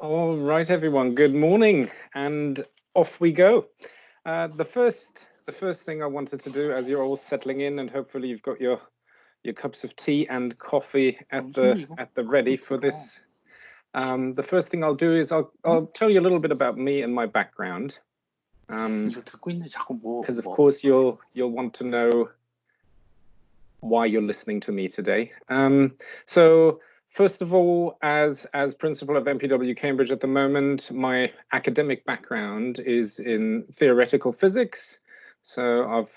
All right, everyone. Good morning, and off we go. The first thing I wanted to do, as you're all settling in, and hopefully you've got your cups of tea and coffee at the ready for this. The first thing I'll do is I'll tell you a little bit about me and my background, because of course you'll want to know why you're listening to me today. So first of all, as principal of MPW Cambridge at the moment, my academic background is in theoretical physics. So I've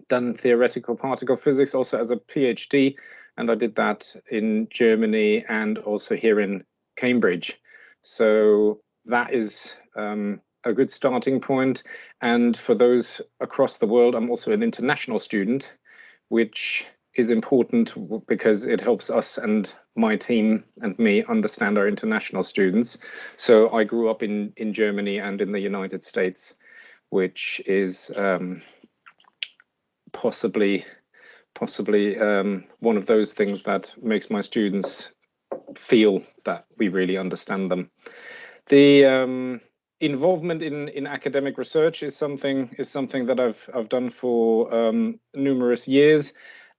done theoretical particle physics also as a PhD, and I did that in Germany and also here in Cambridge. So that is a good starting point. And for those across the world, I'm also an international student, which is important because it helps us and my team and me understand our international students. So I grew up in Germany and in the United States, which is possibly one of those things that makes my students feel that we really understand them. The involvement in academic research is something that I've done for numerous years,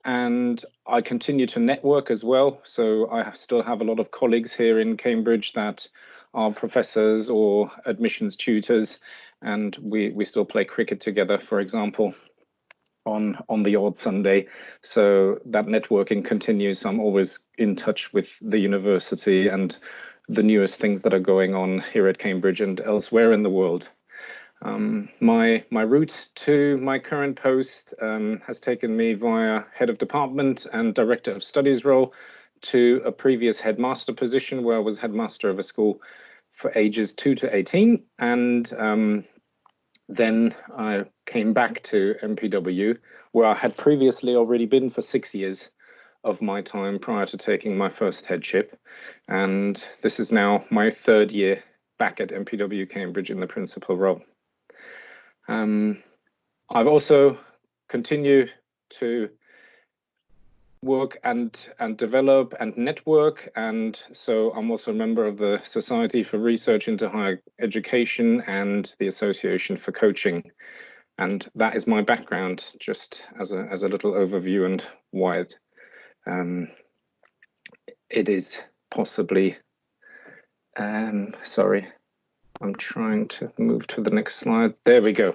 and I continue to network as well. So I still have a lot of colleagues here in Cambridge that are professors or admissions tutors, and we still play cricket together, for example, on the odd Sunday. So that networking continues. I'm always in touch with the university and the newest things that are going on here at Cambridge and elsewhere in the world. My route to my current post has taken me via head of department and director of studies role to a previous headmaster position where I was headmaster of a school for ages 2 to 18. And then I came back to MPW, where I had previously already been for 6 years of my time prior to taking my first headship. And this is now my 3rd year back at MPW Cambridge in the principal role. I've also continued to work and develop and network, and so I'm also a member of the Society for Research into Higher Education and the Association for Coaching, and that is my background, just as a little overview and why it is possibly sorry, I'm trying to move to the next slide. There we go.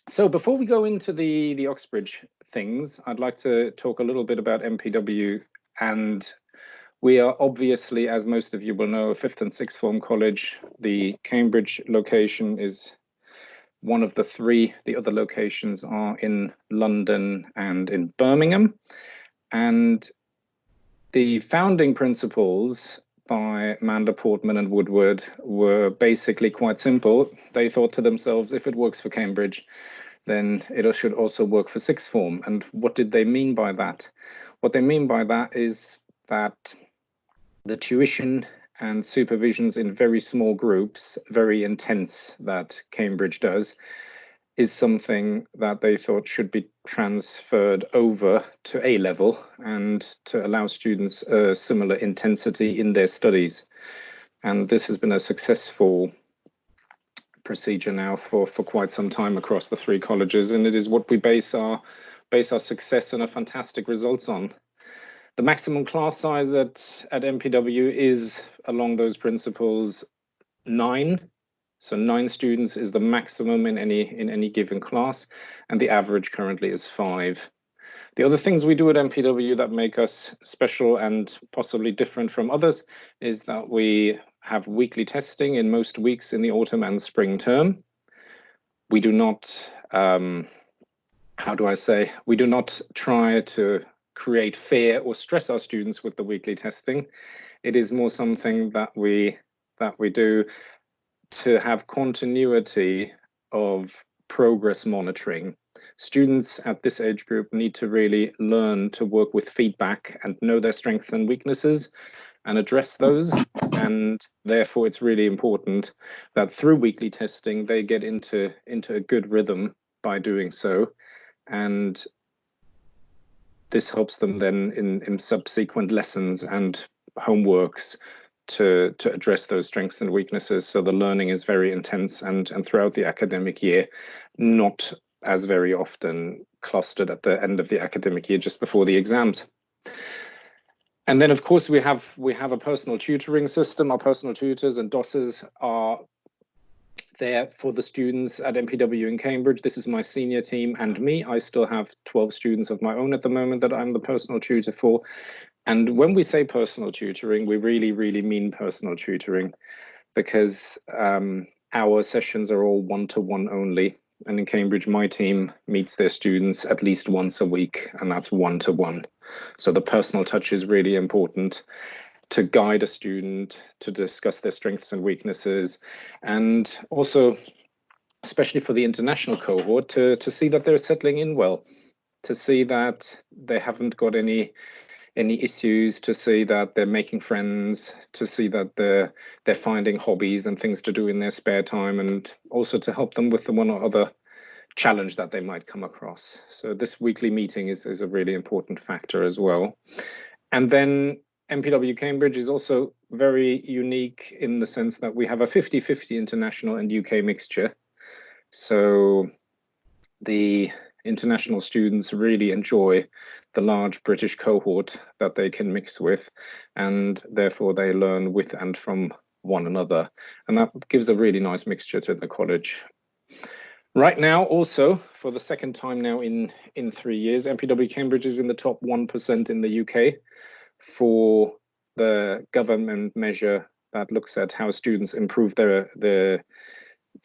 So before we go into the Oxbridge things, I'd like to talk a little bit about MPW. And we are obviously, as most of you will know, a 5th and 6th form college. The Cambridge location is one of the 3. The other locations are in London and in Birmingham. And the founding principles by Mander, Portman and Woodward were basically quite simple. They thought to themselves, if it works for Cambridge, then it should also work for 6th form. And what did they mean by that? What they mean by that is that the tuition and supervisions in very small groups, very intense, that Cambridge does, is something that they thought should be transferred over to A level and to allow students a similar intensity in their studies. And this has been a successful procedure now for quite some time across the 3 colleges, and it is what we base our success and our fantastic results on. The maximum class size at MPW is, along those principles, 9. So 9 students is the maximum in any given class, and the average currently is 5. The other things we do at MPW that make us special and possibly different from others is that we have weekly testing in most weeks in the autumn and spring term. We do not, we do not try to create fear or stress our students with the weekly testing. It is more something that we do to have continuity of progress monitoring. Students at this age group need to really learn to work with feedback and know their strengths and weaknesses and address those. And therefore, it's really important that through weekly testing, they get into a good rhythm by doing so. And this helps them then in subsequent lessons and homeworks to address those strengths and weaknesses. So the learning is very intense and throughout the academic year, not as very often clustered at the end of the academic year just before the exams. And then, of course, we have a personal tutoring system. Our personal tutors and DOSs are there for the students at MPW in Cambridge. This is my senior team and me. I still have 12 students of my own at the moment that I'm the personal tutor for. And when we say personal tutoring, we really, really mean personal tutoring, because our sessions are all one-to-one only. And in Cambridge, my team meets their students at least once a week, and that's one-to-one. So the personal touch is really important to guide a student, to discuss their strengths and weaknesses, and also, especially for the international cohort, to see that they're settling in well, to see that they haven't got any issues, to see that they're making friends, to see that they're finding hobbies and things to do in their spare time, and also to help them with the one or other challenge that they might come across. So this weekly meeting is a really important factor as well. And then MPW Cambridge is also very unique in the sense that we have a 50-50 international and UK mixture. So the international students really enjoy the large British cohort that they can mix with, and therefore they learn with and from one another. And that gives a really nice mixture to the college. Right now, also, for the second time now in 3 years, MPW Cambridge is in the top 1% in the UK for the government measure that looks at how students improve their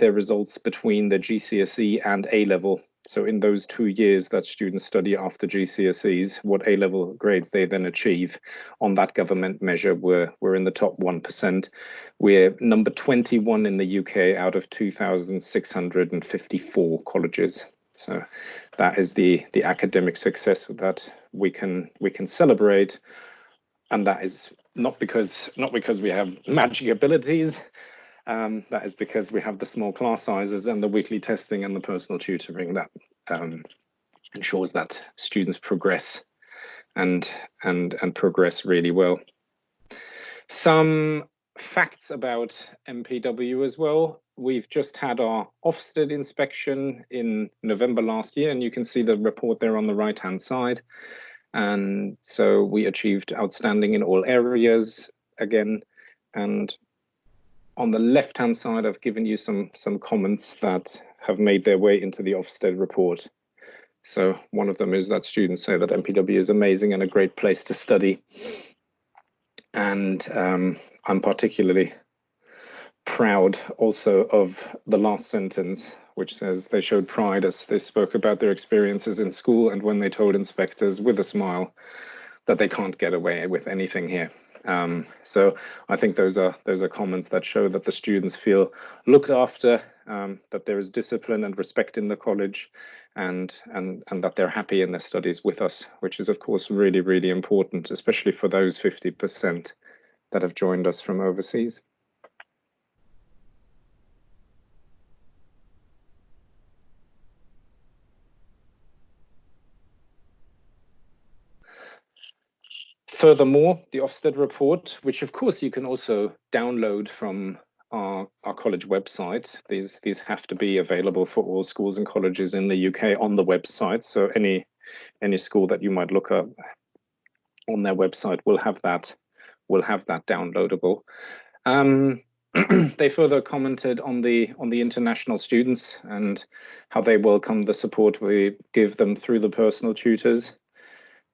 results between the GCSE and A-level. So in those 2 years that students study after GCSEs, what A-level grades they then achieve on that government measure, we're in the top 1%. We're number 21 in the UK out of 2,654 colleges. So that is the academic success that we can celebrate, and that is not because we have magic abilities. That is because we have the small class sizes and the weekly testing and the personal tutoring that ensures that students progress and progress really well. Some facts about MPW as well. We've just had our Ofsted inspection in November last year, and you can see the report there on the right-hand side. And so we achieved outstanding in all areas again. And on the left-hand side, I've given you some comments that have made their way into the Ofsted report. So one of them is that students say that MPW is amazing and a great place to study. And I'm particularly proud also of the last sentence, which says they showed pride as they spoke about their experiences in school and when they told inspectors with a smile that they can't get away with anything here. So I think those are comments that show that the students feel looked after, that there is discipline and respect in the college, and that they're happy in their studies with us, which is of course really, really important, especially for those 50% that have joined us from overseas. Furthermore, the Ofsted report, which of course you can also download from our college website. These have to be available for all schools and colleges in the UK on the website. So any school that you might look up on their website will have that downloadable. They further commented on the international students and how they welcome the support we give them through the personal tutors.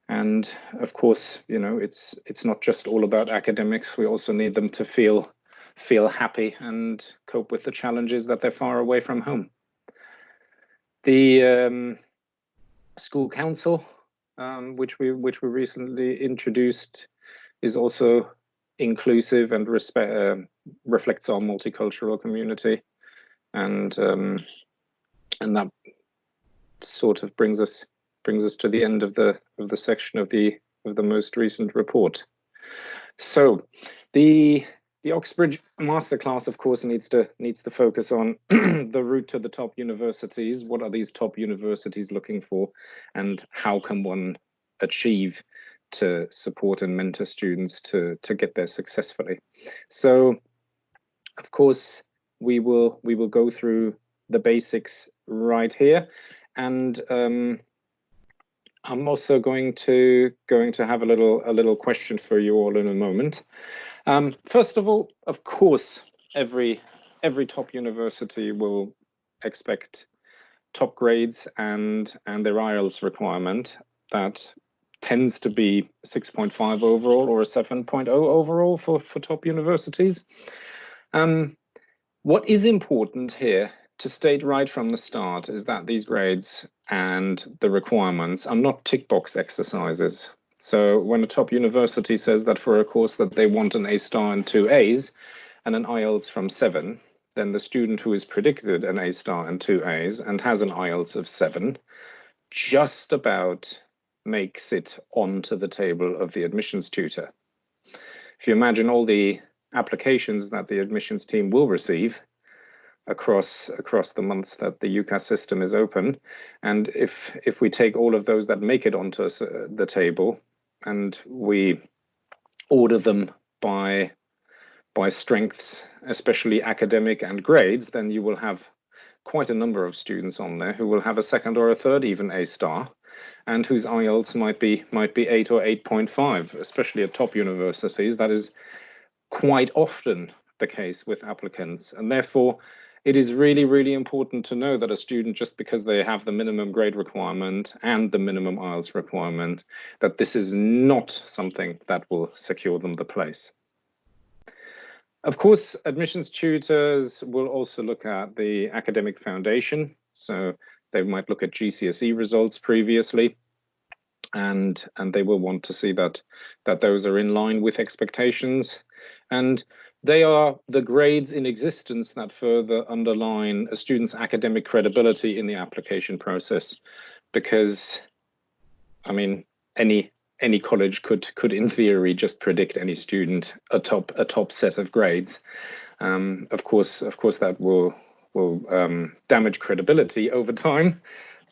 And of course, you know, it's not just all about academics. We also need them to feel happy and cope with the challenges that they're far away from home. The school council, which we recently introduced, is also inclusive and reflects our multicultural community, and that sort of brings us to the end of the section of the most recent report. So the Oxbridge Masterclass, of course, needs to focus on the route to the top universities. What are these top universities looking for, and how can one achieve to support and mentor students to get there successfully. So, of course, we will go through the basics right here, and I'm also going to have a little question for you all in a moment. First of all, of course, every top university will expect top grades and their IELTS requirement that tends to be 6.5 overall or a 7.0 overall for top universities. What is important here to state right from the start is that these grades and the requirements are not tick box exercises. So when a top university says that for a course that they want an A star and 2 A's and an IELTS from 7, then the student who is predicted an A star and 2 A's and has an IELTS of 7 just about makes it onto the table of the admissions tutor. If you imagine all the applications that the admissions team will receive across the months that the UCAS system is open, and if we take all of those that make it onto the table and we order them by strengths, especially academic and grades, then you will have quite a number of students on there who will have a second or a third even A star, and whose IELTS might be 8 or 8.5, especially at top universities. That is quite often the case with applicants, and therefore it is really, really important to know that a student, just because they have the minimum grade requirement and the minimum IELTS requirement, that this is not something that will secure them the place. Of course, admissions tutors will also look at the academic foundation. So they might look at GCSE results previously, and they will want to see that those are in line with expectations. And they are the grades in existence that further underline a student's academic credibility in the application process, because, I mean, any college could in theory just predict any student a top set of grades. Of course that will damage credibility over time,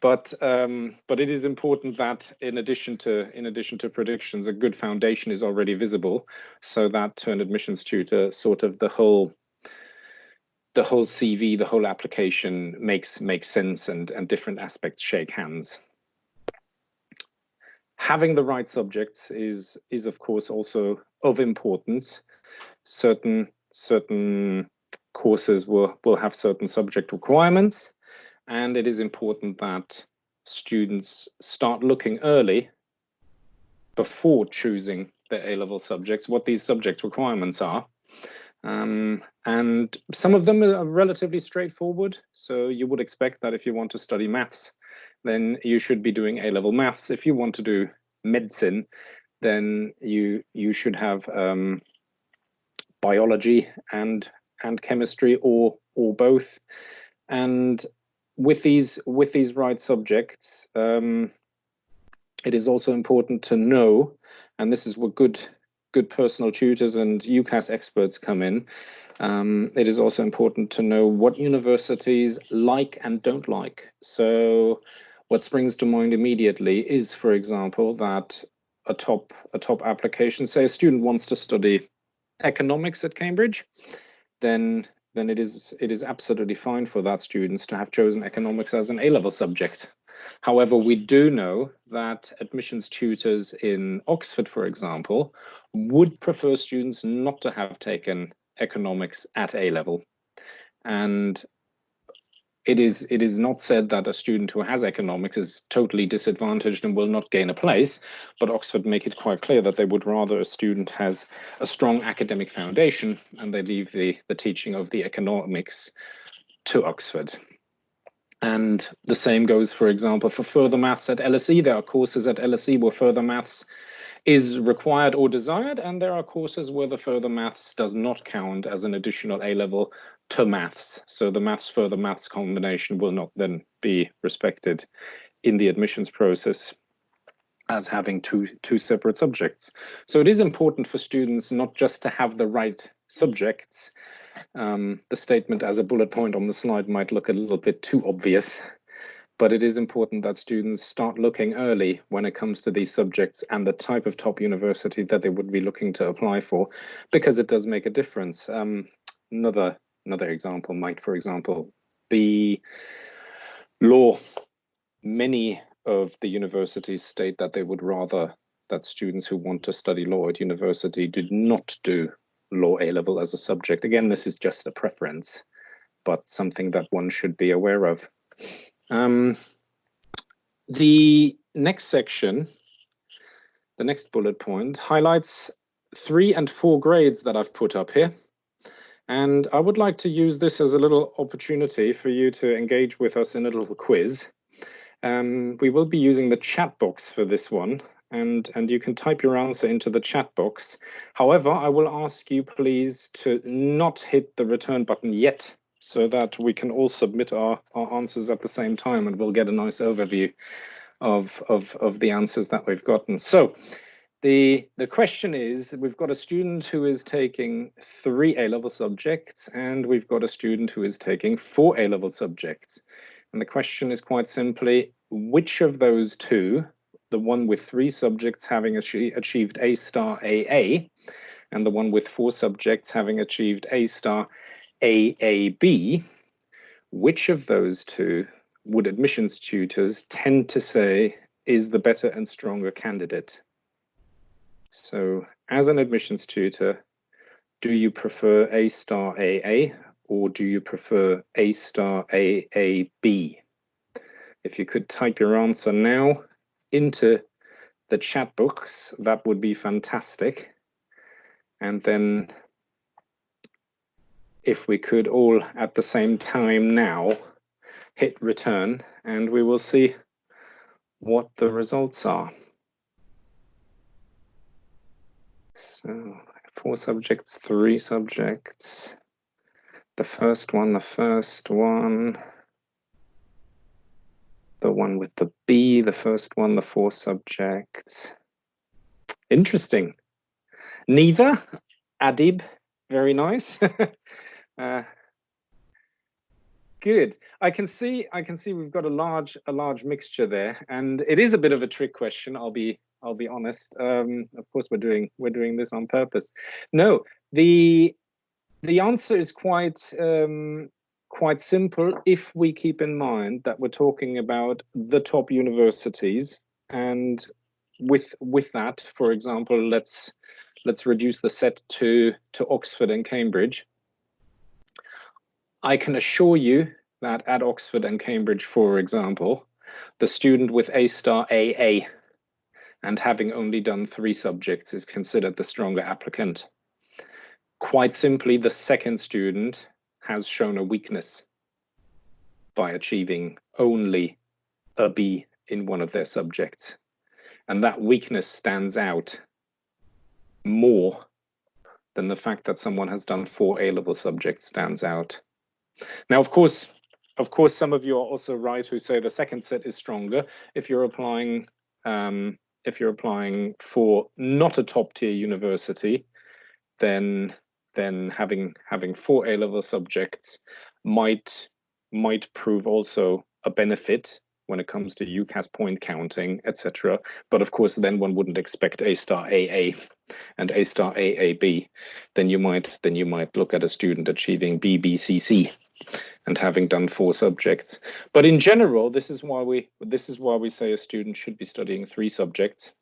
but it is important that in addition to predictions, a good foundation is already visible, so that to an admissions tutor, sort of the whole CV, the whole application makes sense, and different aspects shake hands. Having the right subjects is of course also of importance. Certain courses will have certain subject requirements, and it is important that students start looking early, before choosing their A-level subjects, what these subject requirements are. And some of them are relatively straightforward. So you would expect that if you want to study maths, then you should be doing A-level maths. If you want to do medicine, then you should have biology and chemistry, or both. And with these right subjects, it is also important to know, and this is where good personal tutors and UCAS experts come in. It is also important to know what universities like and don't like. So what springs to mind immediately is, for example, that a top application, say a student wants to study economics at Cambridge, then it is absolutely fine for that student to have chosen economics as an A-level subject. However, we do know that admissions tutors in Oxford, for example, would prefer students not to have taken economics at A-level. And it is not said that a student who has economics is totally disadvantaged and will not gain a place, but Oxford make it quite clear that they would rather a student has a strong academic foundation, and they leave the teaching of the economics to Oxford. And the same goes, for example, for further maths at LSE. There are courses at LSE where further maths is required or desired, and there are courses where the further maths does not count as an additional A-level to maths. So the further maths combination will not then be respected in the admissions process as having two separate subjects. So it is important for students not just to have the right subjects. The statement as a bullet point on the slide might look a little bit too obvious, but it is important that students start looking early when it comes to these subjects and the type of top university that they would be looking to apply for, because it does make a difference. Another example might, for example, be law. Many of the universities state that they would rather that students who want to study law at university did not do law A-level as a subject. Again, this is just a preference, but something that one should be aware of. The next section, the next bullet point, highlights 3 and 4 grades that I've put up here. And I would like to use this as a little opportunity for you to engage with us in a little quiz. We will be using the chat box for this one, and you can type your answer into the chat box. However, I will ask you please to not hit the return button yet, so that we can all submit our answers at the same time, and we'll get a nice overview of the answers that we've gotten. So the question is, we've got a student who is taking 3 A-level subjects, and we've got a student who is taking 4 A-level subjects. And the question is quite simply, which of those two, the one with 3 subjects having achieved A-star AA, and the one with 4 subjects having achieved A-star AAB, which of those two would admissions tutors tend to say is the better and stronger candidate? So as an admissions tutor, do you prefer A-star AA or do you prefer A-star AAB? If you could type your answer now into the chat box, that would be fantastic. And then if we could all at the same time now hit return, and we will see what the results are. So 4 subjects, 3 subjects. The first one, the one with the B, the first one, the 4 subjects. Interesting. Neither. Adib, very nice. Good. I can see we've got a large mixture there, and it is a bit of a trick question. I'll be honest. Of course, we're doing this on purpose. No, the answer is quite simple if we keep in mind that we're talking about the top universities, and with that, for example, let's reduce the set to Oxford and Cambridge. I can assure you that at Oxford and Cambridge, for example, the student with A-star AA and having only done 3 subjects is considered the stronger applicant. Quite simply, the second student has shown a weakness by achieving only a B in one of their subjects. And that weakness stands out more than the fact that someone has done 4 A-level subjects stands out. Now, of course, some of you are also right who say the second set is stronger. If you're applying for not a top tier university, then having 4 A-level subjects might prove also a benefit when it comes to UCAS point counting, etc. But of course, then one wouldn't expect A-star AA and A-star AAB. Then you might look at a student achieving BBCC and having done 4 subjects. But in general, this is why we say a student should be studying 3 subjects,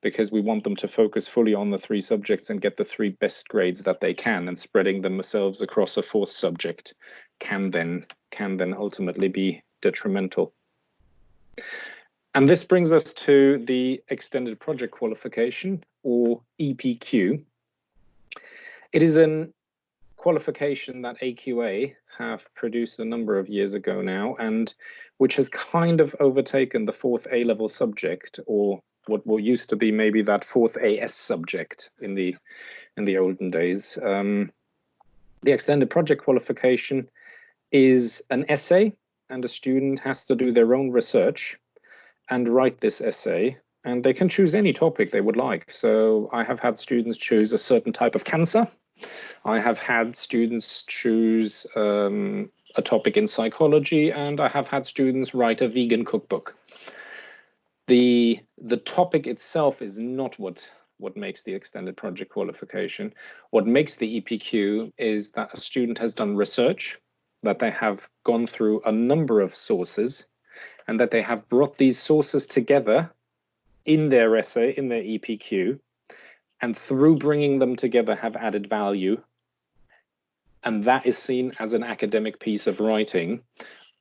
because we want them to focus fully on the 3 subjects and get the 3 best grades that they can, and spreading themselves across a 4th subject can then ultimately be detrimental. And this brings us to the extended project qualification, or EPQ. It is an qualification that AQA have produced a number of years ago now, and which has kind of overtaken the 4th A-level subject, or what used to be maybe that 4th AS subject in the olden days. The extended project qualification is an essay, and a student has to do their own research and write this essay, and they can choose any topic they would like. So I have had students choose a certain type of cancer. I have had students choose a a topic in psychology, and I have had students write a vegan cookbook. The topic itself is not what makes the extended project qualification. What makes the EPQ is that a student has done research, that they have gone through a number of sources, and that they have brought these sources together in their essay, in their EPQ, and through bringing them together have added value. And that is seen as an academic piece of writing.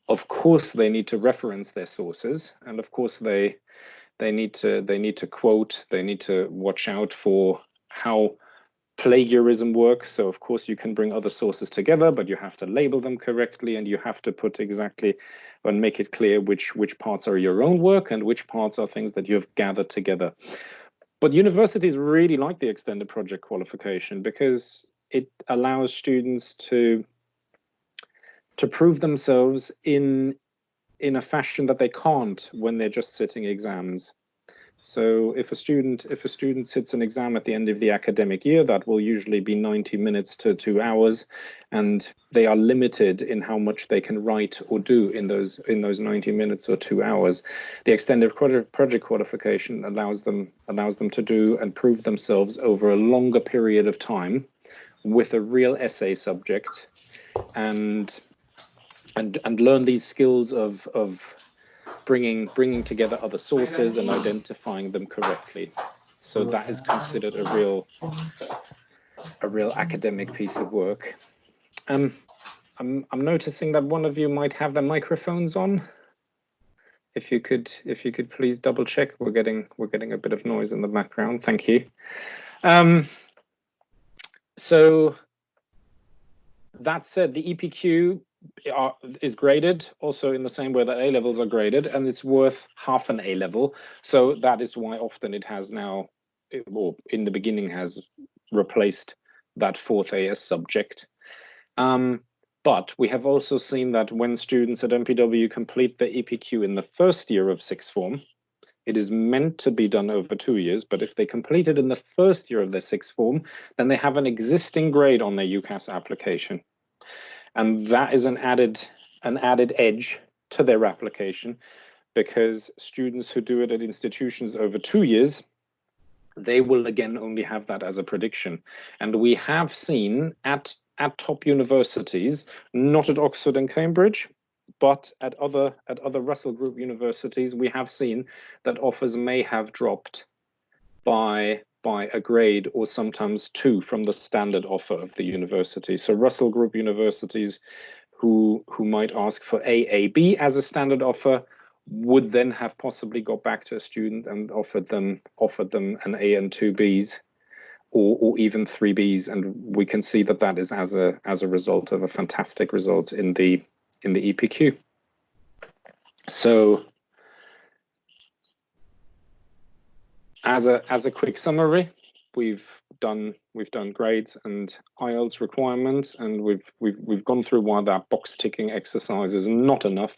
Of course, they need to reference their sources, and of course they need to quote, they need to watch out for how plagiarism works. So of course you can bring other sources together, but you have to label them correctly, and you have to put exactly and make it clear which parts are your own work and which parts are things that you have gathered together. But universities really like the extended project qualification because it allows students to prove themselves in a fashion that they can't when they're just sitting exams. So if a student sits an exam at the end of the academic year, that will usually be 90 minutes to 2 hours, and they are limited in how much they can write or do in those 90 minutes or 2 hours. The extended project qualification allows them to do and prove themselves over a longer period of time with a real essay subject, and learn these skills of bringing together other sources and identifying them correctly. So that is considered a real academic piece of work. I'm noticing that one of you might have their microphones on. If you could please double check. We're getting a bit of noise in the background. Thank you. So that said, the EPQ is graded also in the same way that A-levels are graded, and it's worth half an A-level. So that is why often it has now, or in the beginning has replaced that fourth AS subject. But we have also seen that when students at MPW complete the EPQ in the first year of sixth form, it is meant to be done over 2 years, but if they complete it in the first year of their sixth form, then they have an existing grade on their UCAS application. And that is an added edge to their application, because students who do it at institutions over 2 years, they will again only have that as a prediction. And we have seen at top universities, not at Oxford and Cambridge, but at other Russell Group universities, we have seen that offers may have dropped by a grade or sometimes 2 from the standard offer of the university. So Russell Group universities who might ask for AAB as a standard offer would then have possibly got back to a student and offered them an A and 2 Bs or even 3 Bs, and we can see that is as a result of a fantastic result in the EPQ. So as a quick summary, we've done grades and IELTS requirements, and we've gone through why that box ticking exercise is not enough.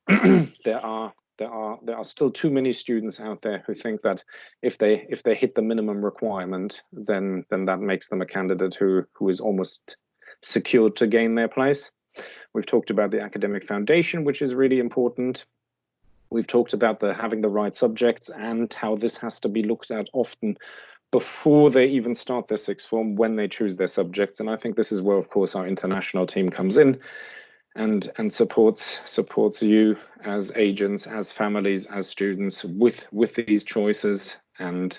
There are still too many students out there who think that if they hit the minimum requirement, then that makes them a candidate who is almost secured to gain their place. We've talked about the academic foundation, which is really important. We've talked about having the right subjects and how this has to be looked at often before they even start their sixth form, when they choose their subjects. And I think this is where, of course, our international team comes in and supports you as agents, as families, as students with these choices, and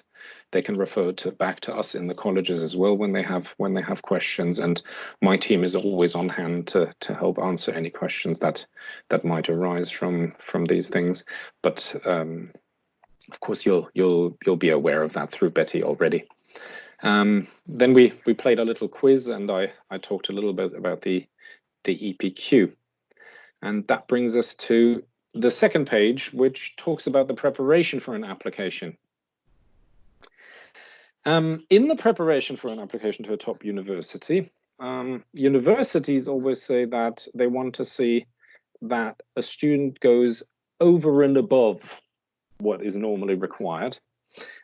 they can refer back to us in the colleges as well when they have questions. And my team is always on hand to help answer any questions that might arise from these things. But of course, you'll be aware of that through Betty already. Then we played a little quiz, and I talked a little bit about the EPQ, and that brings us to the second page, which talks about the preparation for an application. In the preparation for an application to a top university, universities always say that they want to see that a student goes over and above what is normally required,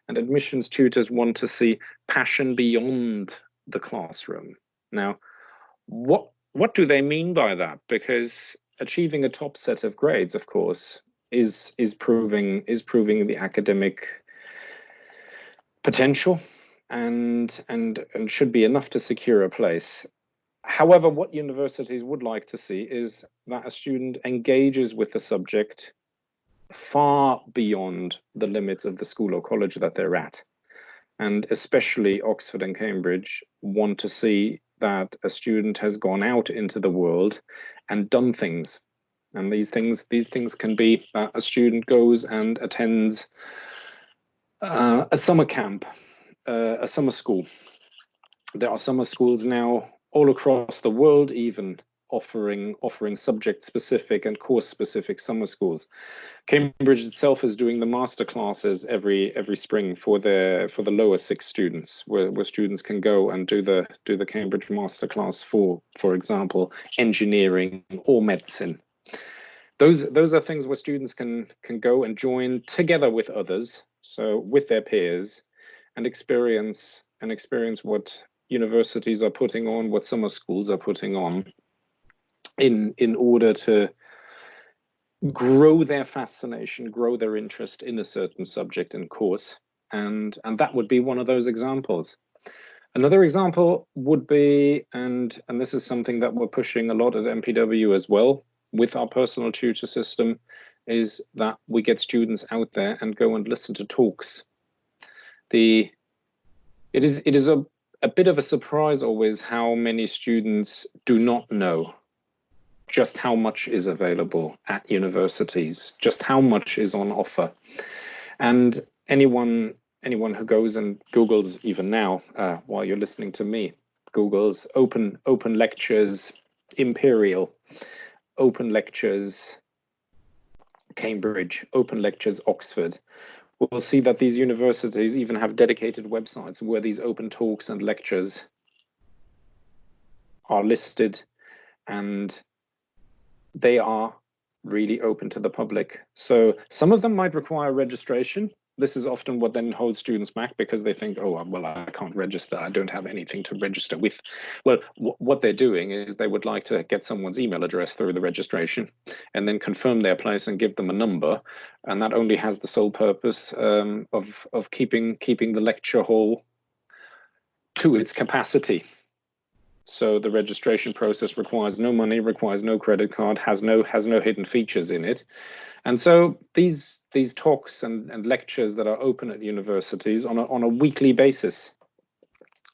and admissions tutors want to see passion beyond the classroom. Now, what what do they mean by that? Because achieving a top set of grades, of course, is proving the academic potential and should be enough to secure a place. However, what universities would like to see is that a student engages with the subject far beyond the limits of the school or college that they're at. And especially Oxford and Cambridge want to see that a student has gone out into the world and done things. And these things can be that a student goes and attends a summer camp, a summer school. There are summer schools now all across the world, even offering subject-specific and course-specific summer schools. Cambridge itself is doing the master classes every spring for the lower 6 students, where students can go and do the Cambridge Masterclass for example, engineering or medicine. Those are things where students can go and join together with others, so with their peers, and experience what universities are putting on, what summer schools are putting on, in order to grow their fascination, grow their interest in a certain subject and course. And that would be one of those examples. Another example would be, and this is something that we're pushing a lot at MPW as well with our personal tutor system, is that we get students out there and go and listen to talks. It is a bit of a surprise always how many students do not know just how much is available at universities, just how much is on offer. And anyone who goes and Googles, even now, while you're listening to me, Google's open lectures, Imperial, open lectures, Cambridge, open lectures, Oxford, we'll see that these universities even have dedicated websites where these open talks and lectures are listed, and they are really open to the public. So some of them might require registration. This is often what then holds students back, because they think, oh, well, I can't register. I don't have anything to register with. Well, what they're doing is they would like to get someone's email address through the registration and then confirm their place and give them a number. And that only has the sole purpose of keeping the lecture hall to its capacity. So the registration process requires no money, requires no credit card, has no hidden features in it. And so these talks and lectures that are open at universities on a weekly basis,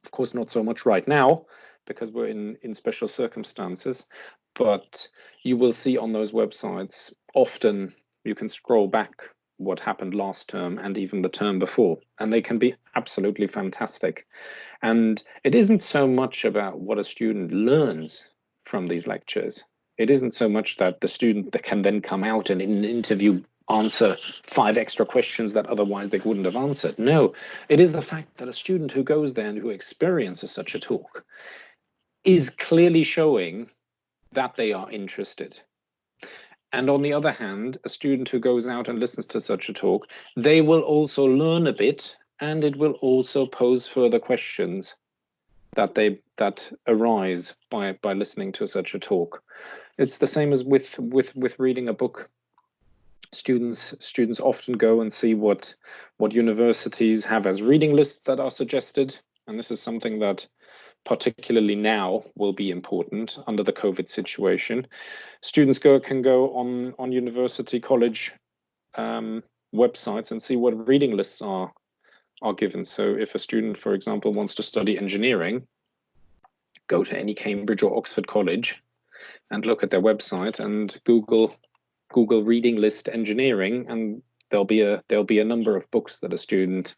of course not so much right now because we're in special circumstances, but you will see on those websites often you can scroll back what happened last term and even the term before, and they can be absolutely fantastic. And it isn't so much about what a student learns from these lectures. It isn't so much that the student that can then come out and in an interview answer 5 extra questions that otherwise they wouldn't have answered. No, it is the fact that a student who goes there and who experiences such a talk is clearly showing that they are interested. And on the other hand, a student who goes out and listens to such a talk, they will also learn a bit, and it will also pose further questions that arise by listening to such a talk. It's the same as with reading a book. Students often go and see what universities have as reading lists that are suggested, and this is something that particularly now will be important under the COVID situation. Students can go on university college websites and see what reading lists are given. So if a student, for example, wants to study engineering, go to any Cambridge or Oxford college and look at their website and Google reading list engineering, and there'll be a number of books that a student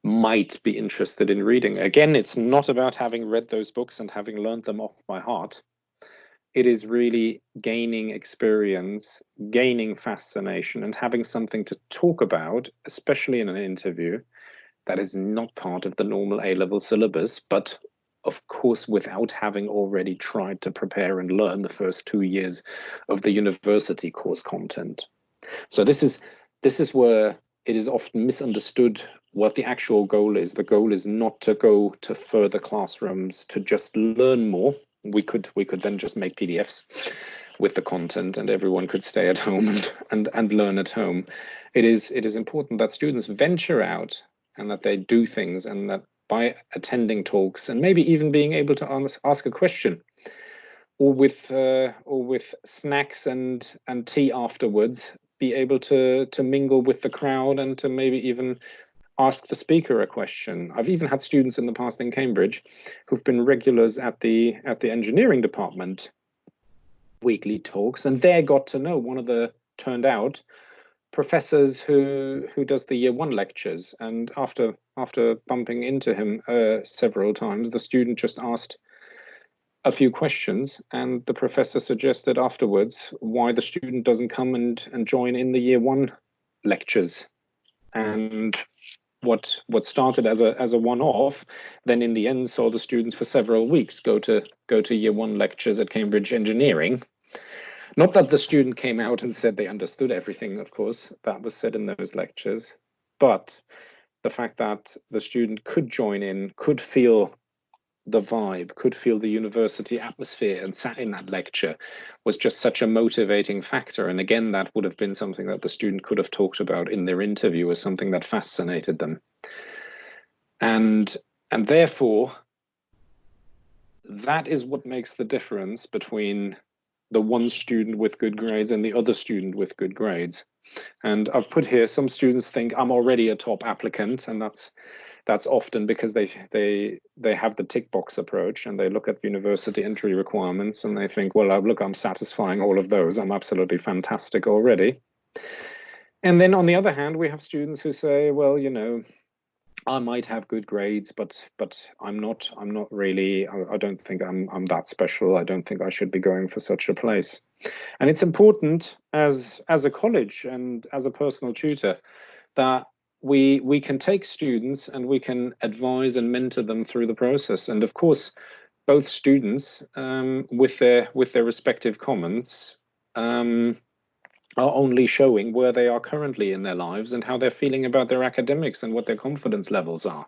might be interested in reading. Again, it's not about having read those books and having learned them off by heart. It is really gaining experience, gaining fascination, and having something to talk about, especially in an interview, that is not part of the normal A-level syllabus, but of course, without having already tried to prepare and learn the first 2 years of the university course content. So this is where it is often misunderstood what the actual goal is. The goal is not to go to further classrooms to just learn more. we could then just make PDFs with the content, and everyone could stay at home and learn at home. It is important that students venture out and that they do things, and that by attending talks and maybe even being able to ask a question, or with snacks and tea afterwards, be able to mingle with the crowd and to maybe even ask the speaker a question. I've even had students in the past in Cambridge who've been regulars at the engineering department weekly talks, and they got to know one of the turned out professors who does the year 1 lectures. And after bumping into him several times, the student just asked a few questions, and the professor suggested afterwards why the student doesn't come and join in the year 1 lectures. And what started as a one-off, then in the end saw the students for several weeks go to year 1 lectures at Cambridge Engineering. Not that the student came out and said they understood everything, of course, that was said in those lectures, but the fact that the student could join in, could feel the vibe, could feel the university atmosphere and sat in that lecture was just such a motivating factor. And again, that would have been something that the student could have talked about in their interview as something that fascinated them. And therefore, that is what makes the difference between the one student with good grades and the other student with good grades. And I've put here, some students think I'm already a top applicant, and that's often because they have the tick box approach, and they look at university entry requirements and they think, well, look, I'm satisfying all of those, I'm absolutely fantastic already. And then on the other hand, we have students who say, well, you know, I might have good grades, but I'm not really, I don't think I'm that special. I don't think I should be going for such a place. And it's important as a college and as a personal tutor that we can take students and we can advise and mentor them through the process. And of course, both students with their respective comments are only showing where they are currently in their lives and how they're feeling about their academics and what their confidence levels are.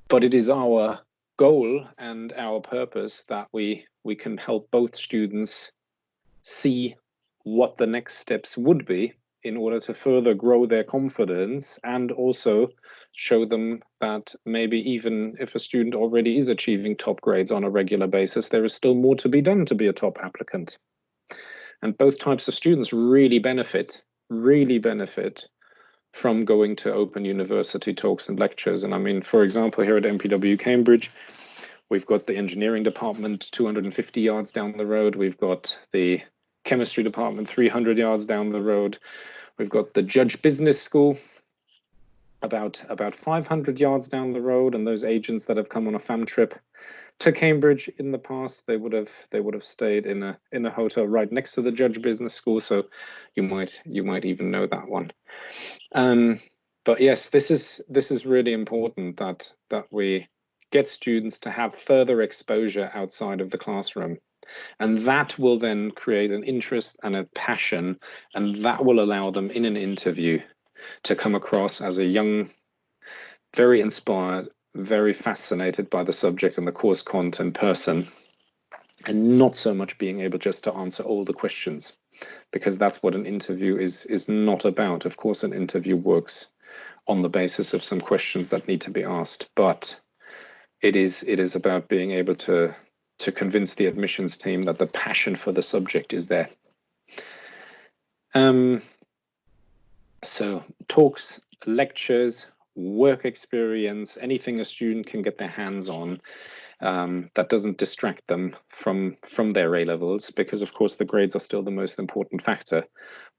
But it is our goal and our purpose that we can help both students see what the next steps would be in order to further grow their confidence, and also show them that maybe even if a student already is achieving top grades on a regular basis, there is still more to be done to be a top applicant. And both types of students really benefit from going to open university talks and lectures. And I mean, for example, here at MPW Cambridge, we've got the engineering department 250 yards down the road. We've got the chemistry department 300 yards down the road. We've got the Judge Business School about 500 yards down the road. And those agents that have come on a fam trip to Cambridge in the past, they would have stayed in a hotel right next to the Judge Business School, so you might even know that one. But yes, this is really important that we get students to have further exposure outside of the classroom, and that will then create an interest and a passion, and that will allow them in an interview to come across as a young, very inspired, very fascinated by the subject and the course content person, and not so much being able just to answer all the questions, because that's what an interview is not about. Of course, an interview works on the basis of some questions that need to be asked, but it is about being able to convince the admissions team that the passion for the subject is there. So talks, lectures, work experience, anything a student can get their hands on that doesn't distract them from their A-levels, because of course the grades are still the most important factor,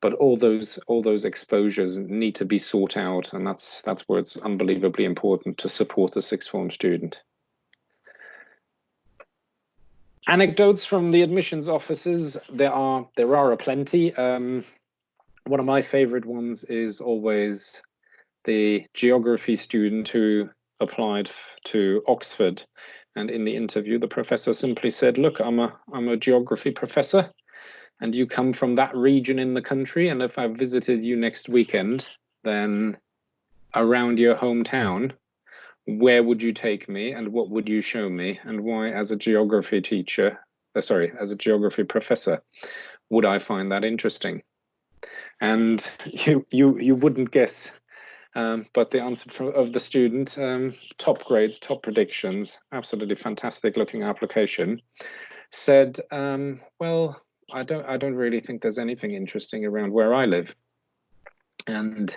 but all those exposures need to be sought out, and that's where it's unbelievably important to support a sixth form student. Anecdotes from the admissions offices, there are aplenty. One of my favorite ones is always the geography student who applied to Oxford, and in the interview the professor simply said, look, I'm a geography professor and you come from that region in the country, and if I visited you next weekend, then around your hometown, where would you take me and what would you show me, and why as a geography teacher, as a geography professor, would I find that interesting? And you wouldn't guess, but the answer of the student, top grades, top predictions, absolutely fantastic looking application, said, well, I don't really think there's anything interesting around where I live. And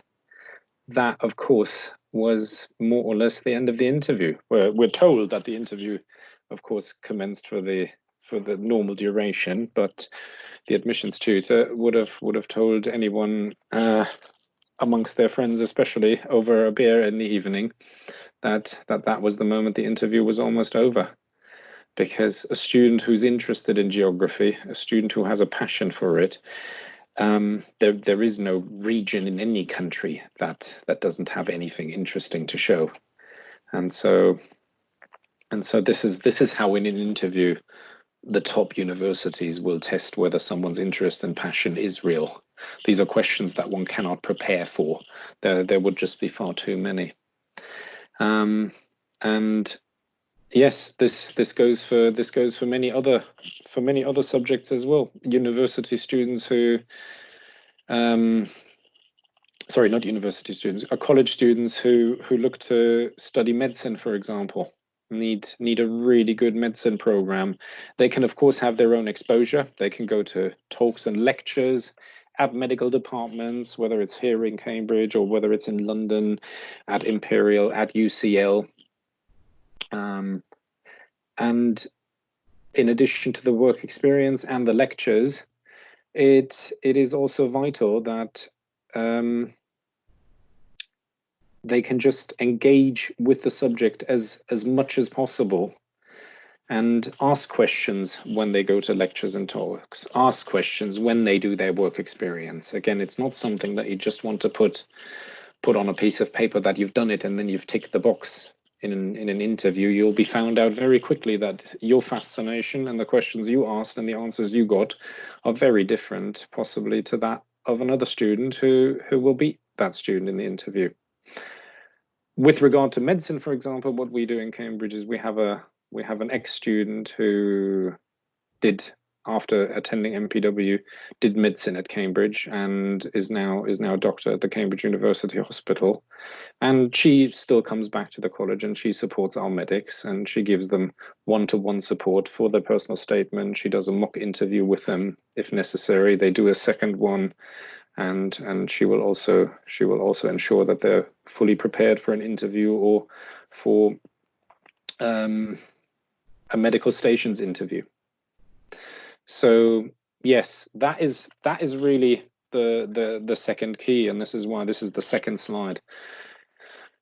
that, of course, was more or less the end of the interview. We're told that the interview, of course, commenced for the normal duration, but the admissions tutor would have told anyone amongst their friends, especially over a beer in the evening, that was the moment the interview was almost over. Because a student who's interested in geography, a student who has a passion for it, there is no region in any country that doesn't have anything interesting to show. And so this is how in an interview the top universities will test whether someone's interest and passion is real. These are questions that one cannot prepare for. There would just be far too many. And yes, this goes for many other subjects as well. University students who, sorry, not university students, college students who look to study medicine, for example, need a really good medicine program. They can of course have their own exposure. They can go to talks and lectures at medical departments, whether it's here in Cambridge or whether it's in London, at Imperial, at UCL. And in addition to the work experience and the lectures, it is also vital that they can just engage with the subject as much as possible and ask questions when they go to lectures and talks, ask questions when they do their work experience. Again, it's not something that you just want to put on a piece of paper that you've done it and then you've ticked the box. In an interview, you'll be found out very quickly that your fascination and the questions you asked and the answers you got are very different, possibly to that of another student who will beat that student in the interview. With regard to medicine, for example, what we do in Cambridge is we have an ex-student who did, after attending MPW, did medicine at Cambridge and is now a doctor at the Cambridge University Hospital. And she still comes back to the college and she supports our medics and she gives them one-to-one support for their personal statement. She does a mock interview with them if necessary. They do a second one, and she will also ensure that they're fully prepared for an interview or for a medical stations interview. So yes, that is really the second key, and this is why this is the second slide.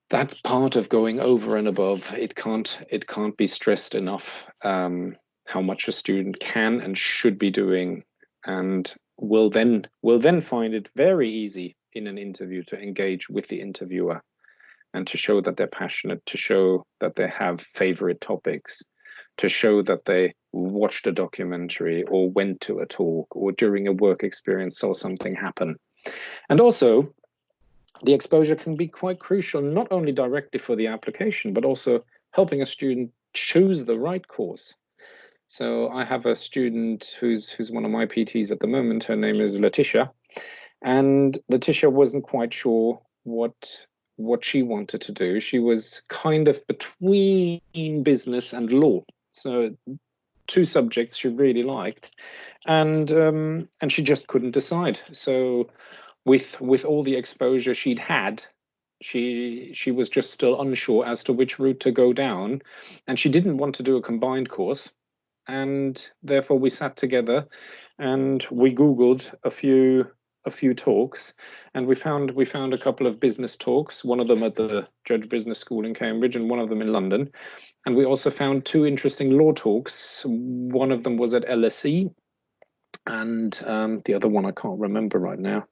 That part of going over and above, it can't be stressed enough how much a student can and should be doing, and will then find it very easy in an interview to engage with the interviewer and to show that they're passionate, to show that they have favorite topics, to show that they watched a documentary or went to a talk or during a work experience saw something happen. And also, the exposure can be quite crucial, not only directly for the application, but also helping a student choose the right course. So I have a student who's one of my PTs at the moment. Her name is Letitia, and Letitia wasn't quite sure what she wanted to do. She was kind of between business and law. So two subjects she really liked, and she just couldn't decide. So with all the exposure she'd had, she was just still unsure as to which route to go down, and she didn't want to do a combined course. And therefore we sat together and we Googled a few talks, and we found a couple of business talks, one of them at the Judge Business School in Cambridge and one of them in London. And we also found two interesting law talks. One of them was at LSE, and the other one I can't remember right now,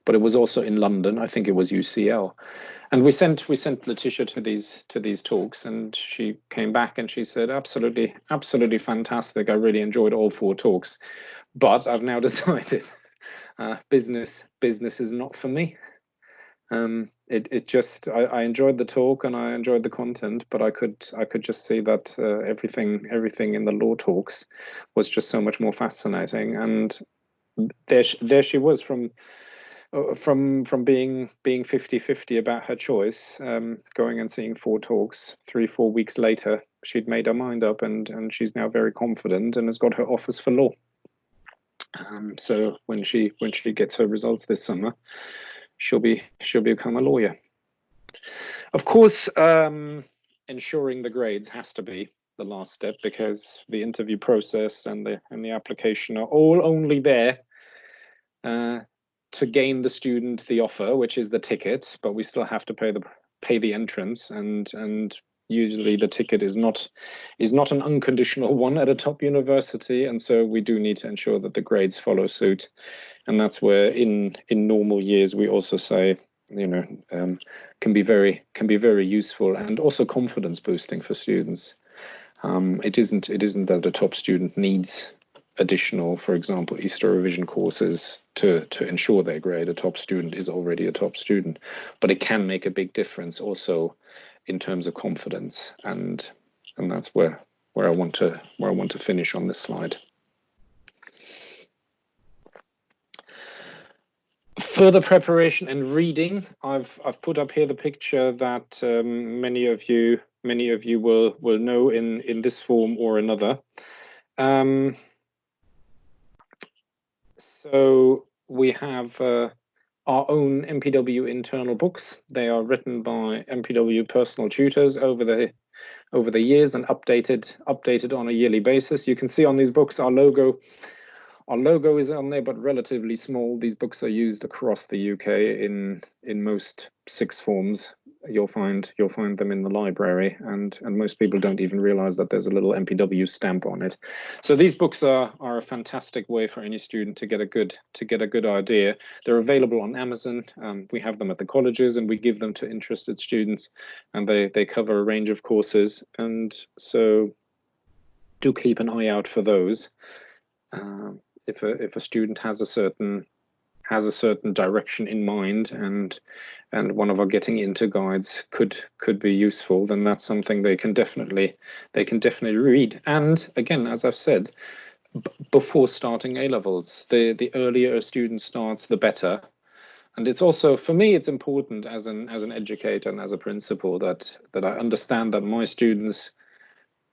but it was also in London. I think it was UCL. And we sent Letitia to these talks, and she came back and she said, absolutely fantastic. I really enjoyed all four talks, but I've now decided business is not for me. I enjoyed the talk and I enjoyed the content, but I could just see that everything in the law talks was just so much more fascinating. And there she was from being 50-50 about her choice, going and seeing 4 talks. 3-4 weeks later, she'd made her mind up, and she's now very confident and has got her offers for law. So when she gets her results this summer, she'll become a lawyer. Of course, ensuring the grades has to be the last step, because the interview process and the application are all only there to gain the student the offer, which is the ticket, but we still have to pay the entrance, and usually the ticket is not an unconditional one at a top university, and so we do need to ensure that the grades follow suit. And that's where in normal years we also say, can be very useful and also confidence boosting for students. It isn't that a top student needs additional, for example, Easter revision courses to ensure their grade. A top student is already a top student, but it can make a big difference also in terms of confidence, and that's where I want to finish on this slide. Further preparation and reading. I've put up here the picture that many of you will know in this form or another. So we have our own MPW internal books. They are written by MPW personal tutors over the years and updated on a yearly basis. You can see on these books our logo is on there, but relatively small. These books are used across the UK in most sixth forms. You'll find them in the library, and most people don't even realize that there's a little MPW stamp on it. So these books are a fantastic way for any student to get a good idea. They're available on Amazon. We have them at the colleges, and we give them to interested students, and they cover a range of courses. And so do keep an eye out for those. If a student has a certain direction in mind, and one of our getting into guides could be useful, then that's something they can definitely read. And again, as I've said, before starting A-levels, the earlier a student starts, the better. And it's also, for me, it's important as an educator and as a principal that I understand that my students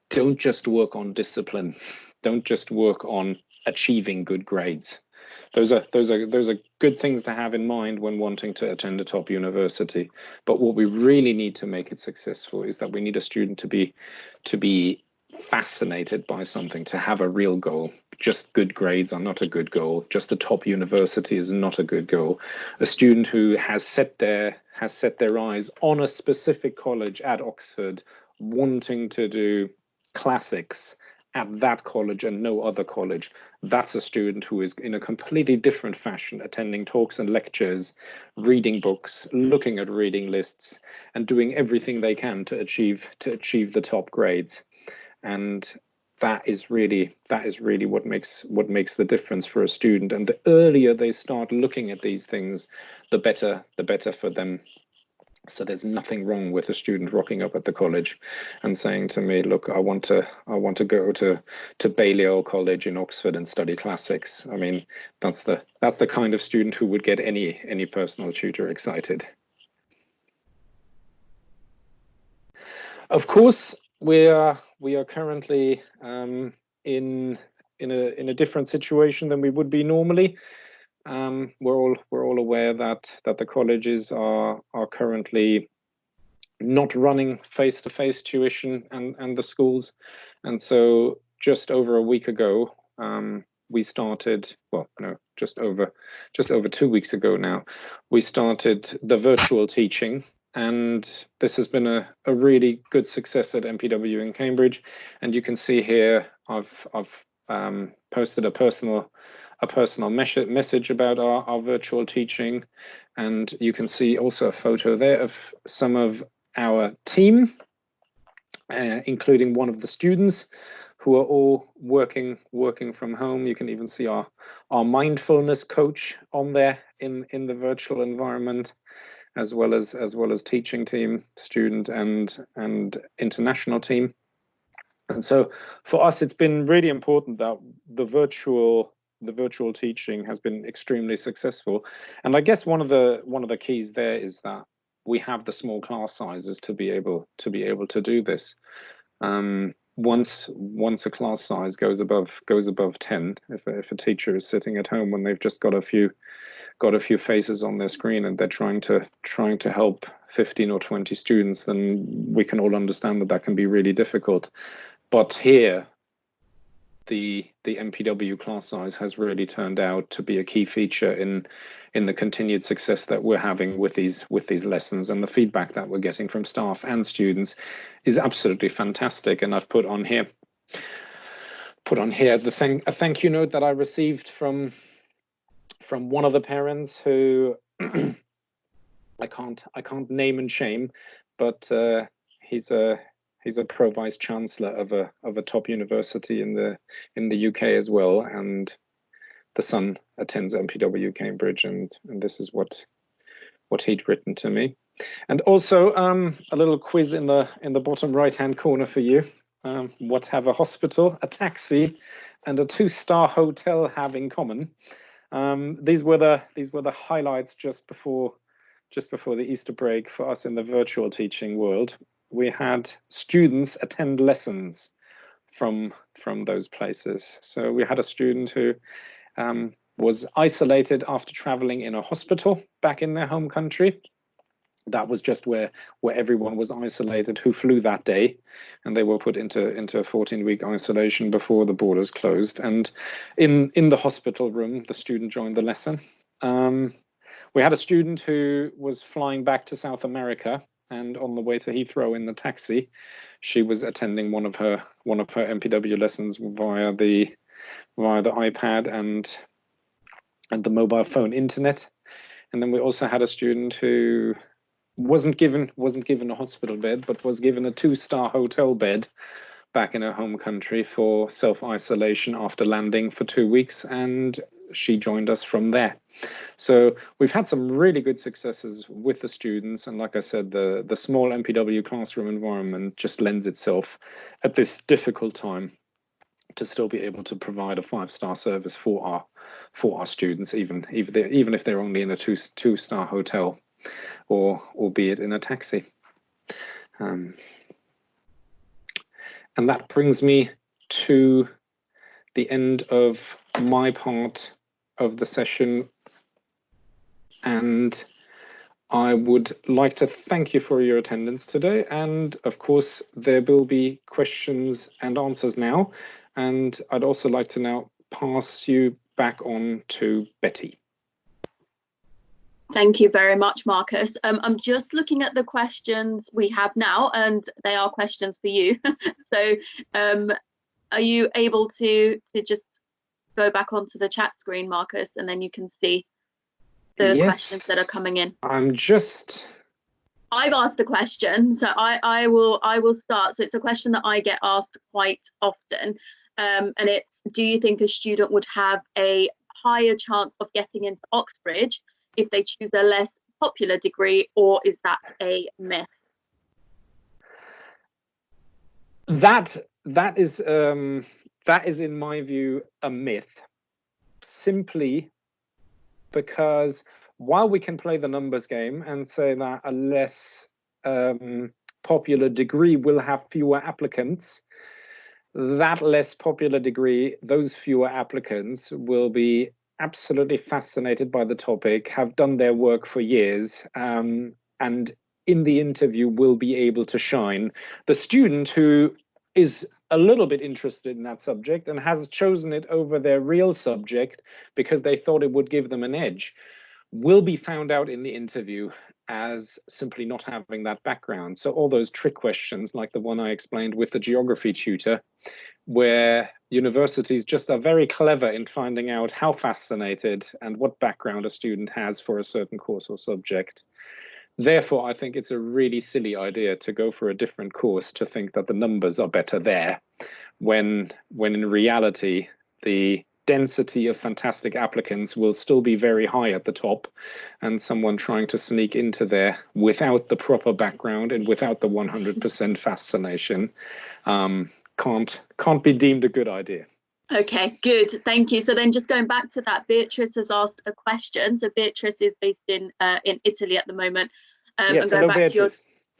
don't just work on discipline, don't just work on achieving good grades. Those are good things to have in mind when wanting to attend a top university. But what we really need to make it successful is that we need a student to be fascinated by something, to have a real goal. Just good grades are not a good goal. Just a top university is not a good goal. A student who has set their eyes on a specific college at Oxford, wanting to do classics at that college and no other college, that's a student who is in a completely different fashion attending talks and lectures, reading books, looking at reading lists, and doing everything they can to achieve the top grades. And that is really what makes the difference for a student. And the earlier they start looking at these things, the better for them. So there's nothing wrong with a student rocking up at the college and saying to me, look, I want to go to Balliol College in Oxford and study classics. I mean, that's the kind of student who would get any personal tutor excited. Of course, we are currently in a different situation than we would be normally. We're all aware that the colleges are currently not running face-to-face tuition and the schools, and so just over a week ago we started, well, no, just over 2 weeks ago now, we started the virtual teaching, and this has been a really good success at MPW in Cambridge. And you can see here I've posted a personal message about our virtual teaching, and you can see also a photo there of some of our team, including one of the students who are all working from home. You can even see our mindfulness coach on there in the virtual environment, as well as teaching team, student and international team. And so for us, it's been really important that the virtual teaching has been extremely successful. And I guess one of the keys there is that we have the small class sizes to be able to do this. Once a class size goes above 10, if a teacher is sitting at home when they've just got a few faces on their screen and they're trying to help 15 or 20 students, then we can all understand that can be really difficult. But here, the MPW class size has really turned out to be a key feature in the continued success that we're having with these lessons, and the feedback that we're getting from staff and students is absolutely fantastic. And I've put on here a thank you note that I received from one of the parents who I can't name and shame, but he's a pro vice chancellor of a top university in the UK as well, and the son attends MPW Cambridge, and this is what he'd written to me. And also a little quiz in the bottom right hand corner for you. What have a hospital, a taxi, and a 2-star hotel have in common? These were the highlights just before the Easter break for us in the virtual teaching world. We had students attend lessons from those places. So we had a student who was isolated after traveling in a hospital back in their home country. That was just where everyone was isolated who flew that day, and they were put into a 14-week isolation before the borders closed. And in the hospital room, the student joined the lesson. We had a student who was flying back to South America, and on the way to Heathrow in the taxi, she was attending one of her MPW lessons via the iPad and the mobile phone internet. And then we also had a student who wasn't given a hospital bed, but was given a 2-star hotel bed back in her home country for self-isolation after landing for 2 weeks, and she joined us from there. So we've had some really good successes with the students, and like I said, the small MPW classroom environment just lends itself at this difficult time to still be able to provide a 5-star service for our students, even if they're only in a 2-star hotel, or albeit in a taxi. And that brings me to the end of my part of the session, and I would like to thank you for your attendance today. And of course, there will be questions and answers now, and I'd also like to now pass you back on to Betty. Thank you very much, Marcus. I'm just looking at the questions we have now, and they are questions for you. So are you able to just go back onto the chat screen, Marcus, and then you can see the questions that are coming in? I've asked a question, so I will start. So it's a question that I get asked quite often, and it's, do you think a student would have a higher chance of getting into Oxbridge if they choose a less popular degree, or is that a myth? That is in my view a myth, simply because while we can play the numbers game and say that a less popular degree will have fewer applicants, that less popular degree, those fewer applicants will be absolutely fascinated by the topic, have done their work for years, and in the interview will be able to shine. The student who is a little bit interested in that subject and has chosen it over their real subject because they thought it would give them an edge will be found out in the interview as simply not having that background. So all those trick questions, like the one I explained with the geography tutor, where universities just are very clever in finding out how fascinated and what background a student has for a certain course or subject, Therefore, I think it's a really silly idea to go for a different course to think that the numbers are better there, when in reality, the density of fantastic applicants will still be very high at the top, and someone trying to sneak into there without the proper background and without the 100% fascination can't be deemed a good idea. Okay, good. Thank you. So then just going back to that, Beatrice has asked a question. So Beatrice is based in Italy at the moment. Yes, and going back Beatrice. to your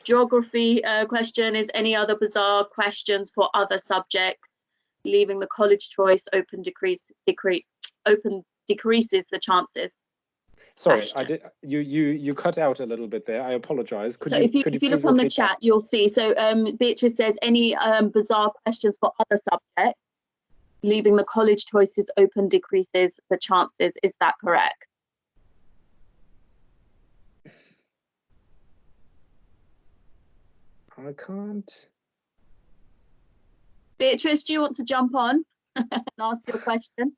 geography question, is any other bizarre questions for other subjects? Leaving the college choice open decreases the chances. Sorry, I did. You cut out a little bit there. I apologize. So if you look on the chat, you'll see. So Beatrice says, any bizarre questions for other subjects? Leaving the college choices open decreases the chances. Is that correct? I can't. Beatrice, do you want to jump on and ask your question?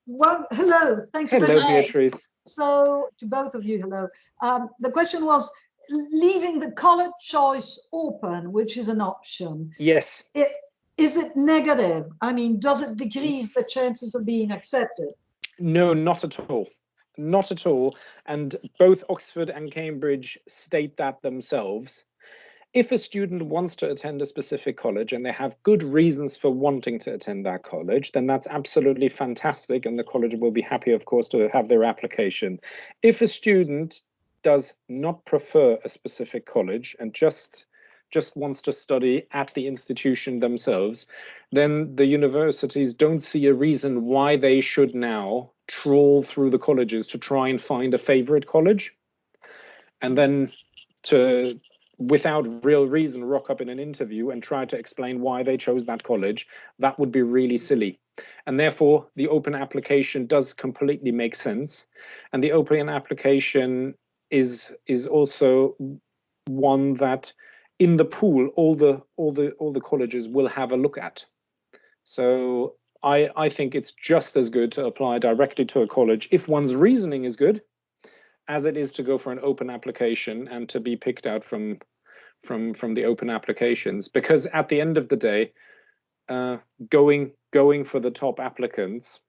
Well, hello. Thank you very Hello, much. Beatrice. So, to both of you, hello. The question was, leaving the college choice open, which is an option. Yes. Is it negative? I mean, does it decrease the chances of being accepted? No, not at all. Not at all. And both Oxford and Cambridge state that themselves. If a student wants to attend a specific college and they have good reasons for wanting to attend that college, then that's absolutely fantastic, and the college will be happy, of course, to have their application. If a student does not prefer a specific college and just wants to study at the institution themselves, then the universities don't see a reason why they should now trawl through the colleges to try and find a favorite college, and then to, without real reason, rock up in an interview and try to explain why they chose that college. That would be really silly. And therefore, the open application does completely make sense. And the open application is also one that in the pool, all the colleges will have a look at. So I think it's just as good to apply directly to a college if one's reasoning is good, as it is to go for an open application and to be picked out from the open applications. Because at the end of the day, going for the top applicants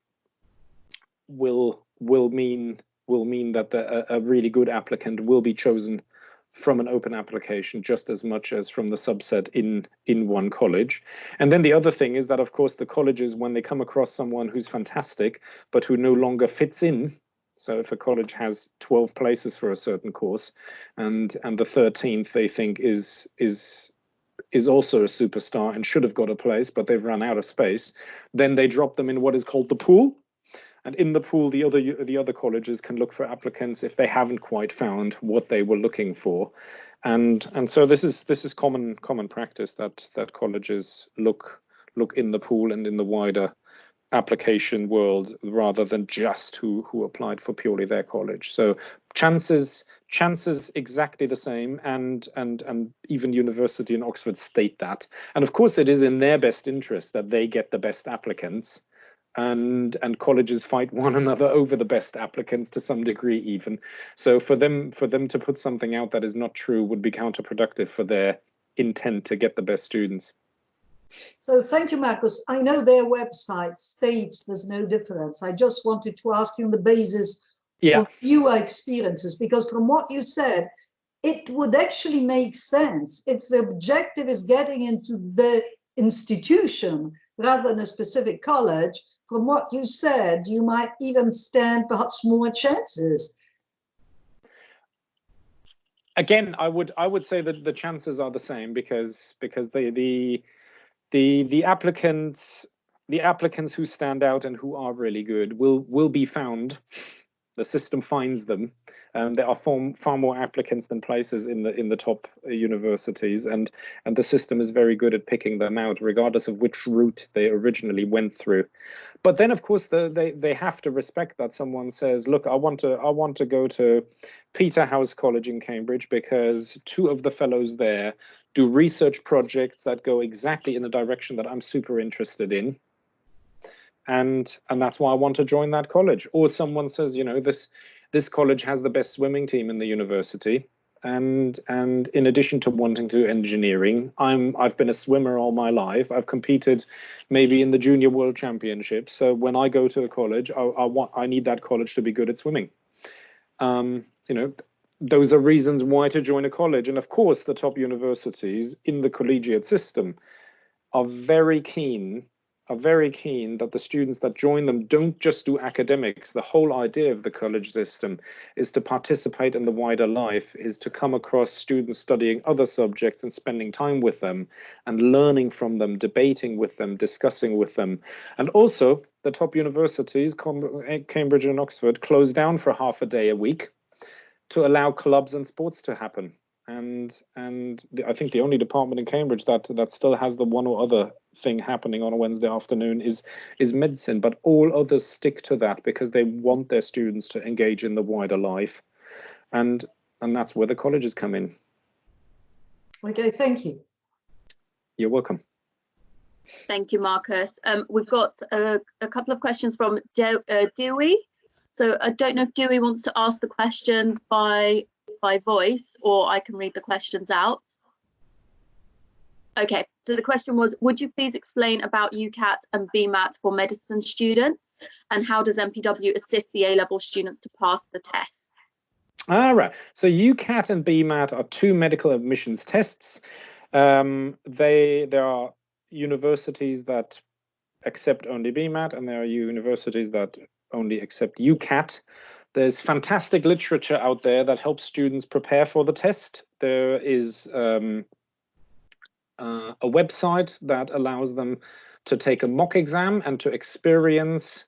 will mean that a really good applicant will be chosen from an open application just as much as from the subset in one college. And then the other thing is that, of course, the colleges, when they come across someone who's fantastic but who no longer fits in, so if a college has 12 places for a certain course and the 13th they think is also a superstar and should have got a place, but they've run out of space, then they drop them in what is called the pool. And in the pool, the other colleges can look for applicants if they haven't quite found what they were looking for, and so this is common practice that colleges look in the pool and in the wider application world rather than just who applied for purely their college. So chances exactly the same, and even University and Oxford state that. And of course, it is in their best interest that they get the best applicants. And colleges fight one another over the best applicants to some degree even. So for them to put something out that is not true would be counterproductive for their intent to get the best students. So thank you, Marcus. I know their website states there's no difference. I just wanted to ask you on the basis of your experiences, because from what you said, it would actually make sense if the objective is getting into the institution rather than a specific college. From what you said, you might even stand perhaps more chances. Again, I would say that the chances are the same because the applicants who stand out and who are really good will be found. The system finds them. There are far more applicants than places in the top universities, and the system is very good at picking them out, regardless of which route they originally went through. But then, of course, they have to respect that someone says, "Look, I want to go to Peterhouse College in Cambridge because two of the fellows there do research projects that go exactly in the direction that I'm super interested in. And that's why I want to join that college." Or someone says, you know, this college has the best swimming team in the university. And in addition to wanting to do engineering, I've been a swimmer all my life. I've competed maybe in the junior world championships. So when I go to a college, I need that college to be good at swimming. Those are reasons why to join a college. And of course, the top universities in the collegiate system are very keen that the students that join them don't just do academics. The whole idea of the college system is to participate in the wider life, is to come across students studying other subjects and spending time with them and learning from them, debating with them, discussing with them. And also, the top universities, Cambridge and Oxford, close down for half a day a week to allow clubs and sports to happen. And I think the only department in Cambridge that still has the one or other thing happening on a Wednesday afternoon is medicine, but all others stick to that because they want their students to engage in the wider life, and that's where the colleges come in. Okay, thank you. You're welcome. Thank you, Marcus. We've got a couple of questions from Dewey. So I don't know if Dewey wants to ask the questions by voice, or I can read the questions out. Okay, so the question was, would you please explain about UCAT and BMAT for medicine students, and how does MPW assist the A-level students to pass the tests? All right, so UCAT and BMAT are two medical admissions tests. There are universities that accept only BMAT, and there are universities that only accept UCAT. There's fantastic literature out there that helps students prepare for the test. There is a website that allows them to take a mock exam and to experience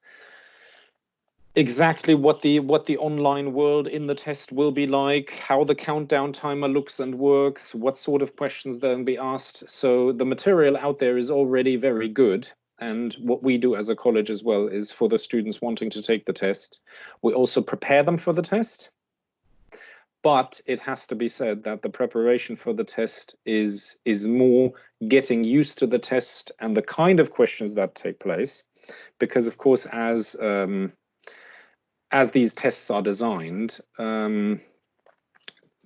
exactly what the online world in the test will be like, how the countdown timer looks and works, what sort of questions they'll be asked. So the material out there is already very good. And what we do as a college as well is, for the students wanting to take the test, we also prepare them for the test. But it has to be said that the preparation for the test is more getting used to the test and the kind of questions that take place, because of course, as these tests are designed,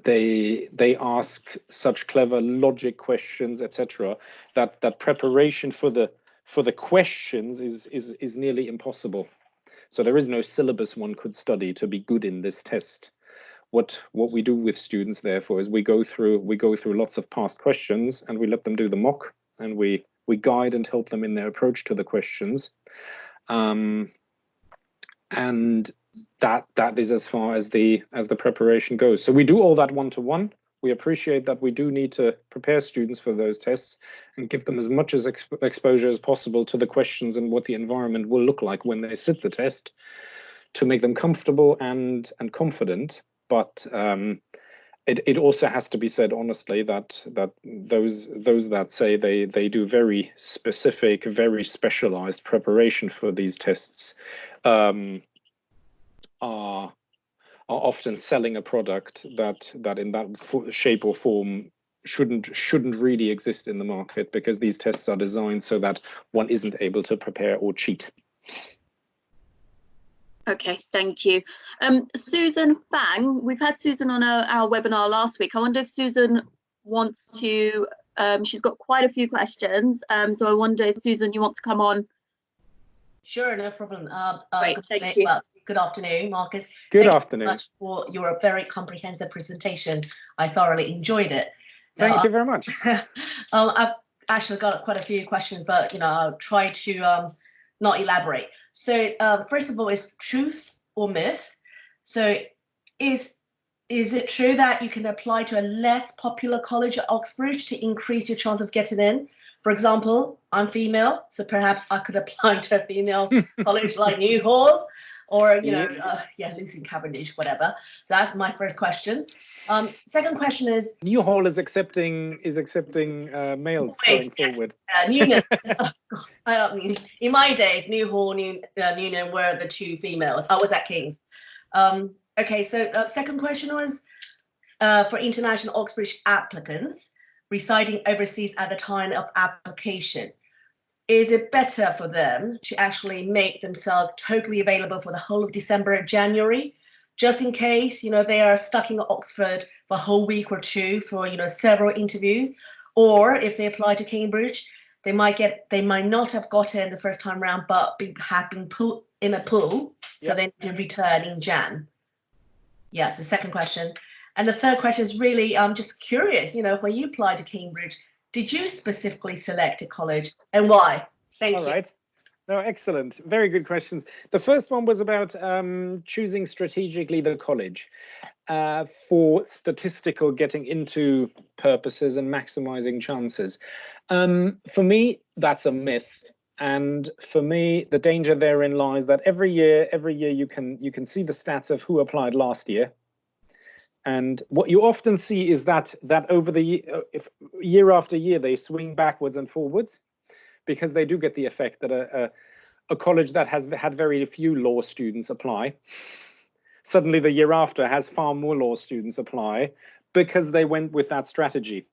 they ask such clever logic questions, etc., that preparation for the questions is nearly impossible. So there is no syllabus one could study to be good in this test. What we do with students, therefore, is we go through lots of past questions and we let them do the mock, and we guide and help them in their approach to the questions. And that is as far as the preparation goes. So we do all that one-to-one. We appreciate that we do need to prepare students for those tests and give them as much as exposure as possible to the questions and what the environment will look like when they sit the test, to make them comfortable and confident. But it also has to be said honestly that those that say they do very specific, very specialized preparation for these tests are often selling a product that in that shape or form shouldn't really exist in the market, because these tests are designed so that one isn't able to prepare or cheat. Okay, thank you. Susan Fang, we've had Susan on our webinar last week. I wonder if Susan wants to, she's got quite a few questions. So I wonder if Susan, you want to come on? Sure, no problem. Great, thank you. Good afternoon, Marcus. Good Thank afternoon. you so much for your very comprehensive presentation. I thoroughly enjoyed it. Thank you very much. I've actually got quite a few questions, but I'll try to not elaborate. So first of all, is truth or myth? So is it true that you can apply to a less popular college at Oxbridge to increase your chance of getting in? For example, I'm female, so perhaps I could apply to a female college like Newhall, or Lucy Cavendish, whatever. So that's my first question. Second question is, Newhall is accepting males going forward. Newnham. I don't mean, in my days, Newhall, Newnham were the two females. I was at King's. Okay, so second question was for international Oxbridge applicants residing overseas at the time of application. Is it better for them to actually make themselves totally available for the whole of December and January just in case, they are stuck in Oxford for a whole week or two for, several interviews, or if they apply to Cambridge, they might not have gotten the first time round, but have been put in a pool, so they need to return in Jan. Yeah, so second question. And the third question is really, I'm just curious, when you applied to Cambridge, did you specifically select a college and why? Thank you. All right. No, excellent. Very good questions. The first one was about choosing strategically the college for statistical getting into purposes and maximizing chances. For me, that's a myth. And for me, the danger therein lies that every year you can see the stats of who applied last year. And what you often see is that over the year after year, they swing backwards and forwards, because they do get the effect that a college that has had very few law students apply, suddenly the year after has far more law students apply, because they went with that strategy.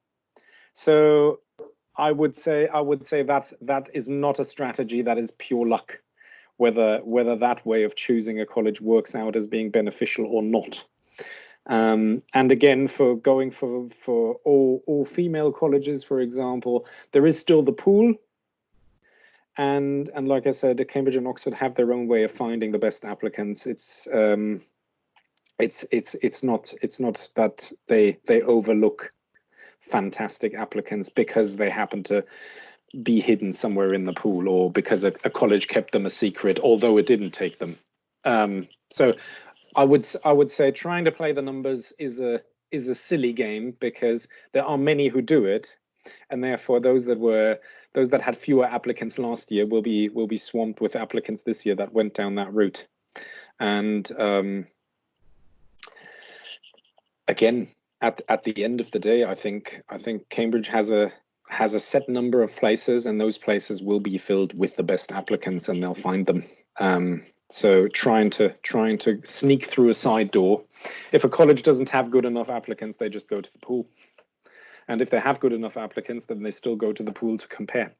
So I would say that is not a strategy, that is pure luck, whether that way of choosing a college works out as being beneficial or not. And again, for going for all female colleges, for example, there is still the pool. And like I said, the Cambridge and Oxford have their own way of finding the best applicants. It's not that they overlook fantastic applicants because they happen to be hidden somewhere in the pool, or because a college kept them a secret, although it didn't take them. So I would say trying to play the numbers is a silly game, because there are many who do it, and therefore those that had fewer applicants last year will be swamped with applicants this year that went down that route. And again, at the end of the day, I think Cambridge has a set number of places, and those places will be filled with the best applicants, and they'll find them. So trying to sneak through a side door. If a college doesn't have good enough applicants, they just go to the pool. And if they have good enough applicants, then they still go to the pool to compare.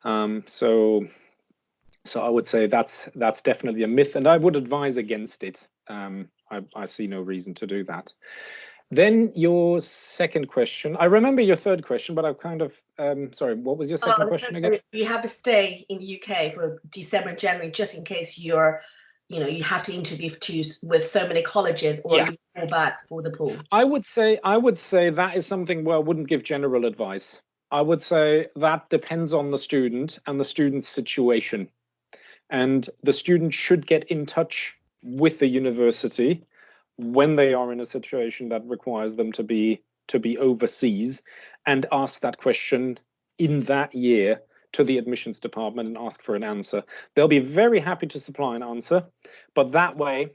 So I would say that's definitely a myth, and I would advise against it. I see no reason to do that. Then your second question, I remember your third question, but I've kind of, sorry, what was your second question again? You have to stay in the UK for December, January, just in case you have to interview with so many colleges, or you fall back for the pool. I would say that is something where I wouldn't give general advice. I would say that depends on the student and the student's situation. And the student should get in touch with the university when they are in a situation that requires them to be overseas, and ask that question in that year to the admissions department and ask for an answer. They'll be very happy to supply an answer, but that way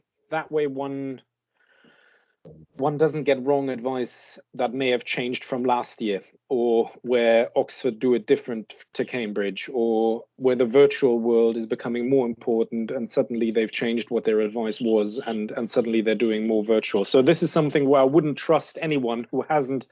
one doesn't get wrong advice that may have changed from last year, or where Oxford do it different to Cambridge, or where the virtual world is becoming more important and suddenly they've changed what their advice was, and suddenly they're doing more virtual. So this is something where I wouldn't trust anyone who hasn't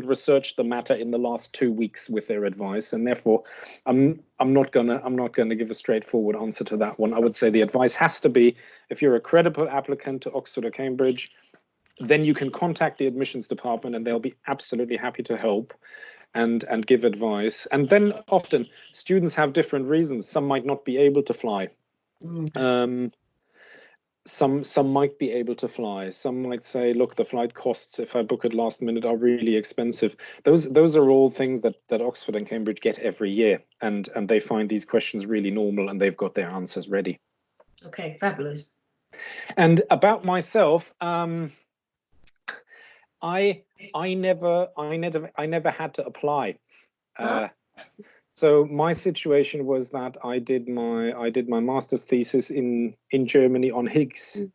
researched the matter in the last 2 weeks with their advice, and therefore I'm not gonna give a straightforward answer to that one. I would say the advice has to be, if you're a credible applicant to Oxford or Cambridge, then you can contact the admissions department and they'll be absolutely happy to help and give advice. And then often students have different reasons. Some might not be able to fly. Some might be able to fly. Some might say, look, the flight costs, if I book it last minute, are really expensive. Those are all things that Oxford and Cambridge get every year, and they find these questions really normal, and they've got their answers ready. Okay, fabulous. And about myself, I never had to apply. So my situation was that I did my master's thesis in Germany on Higgs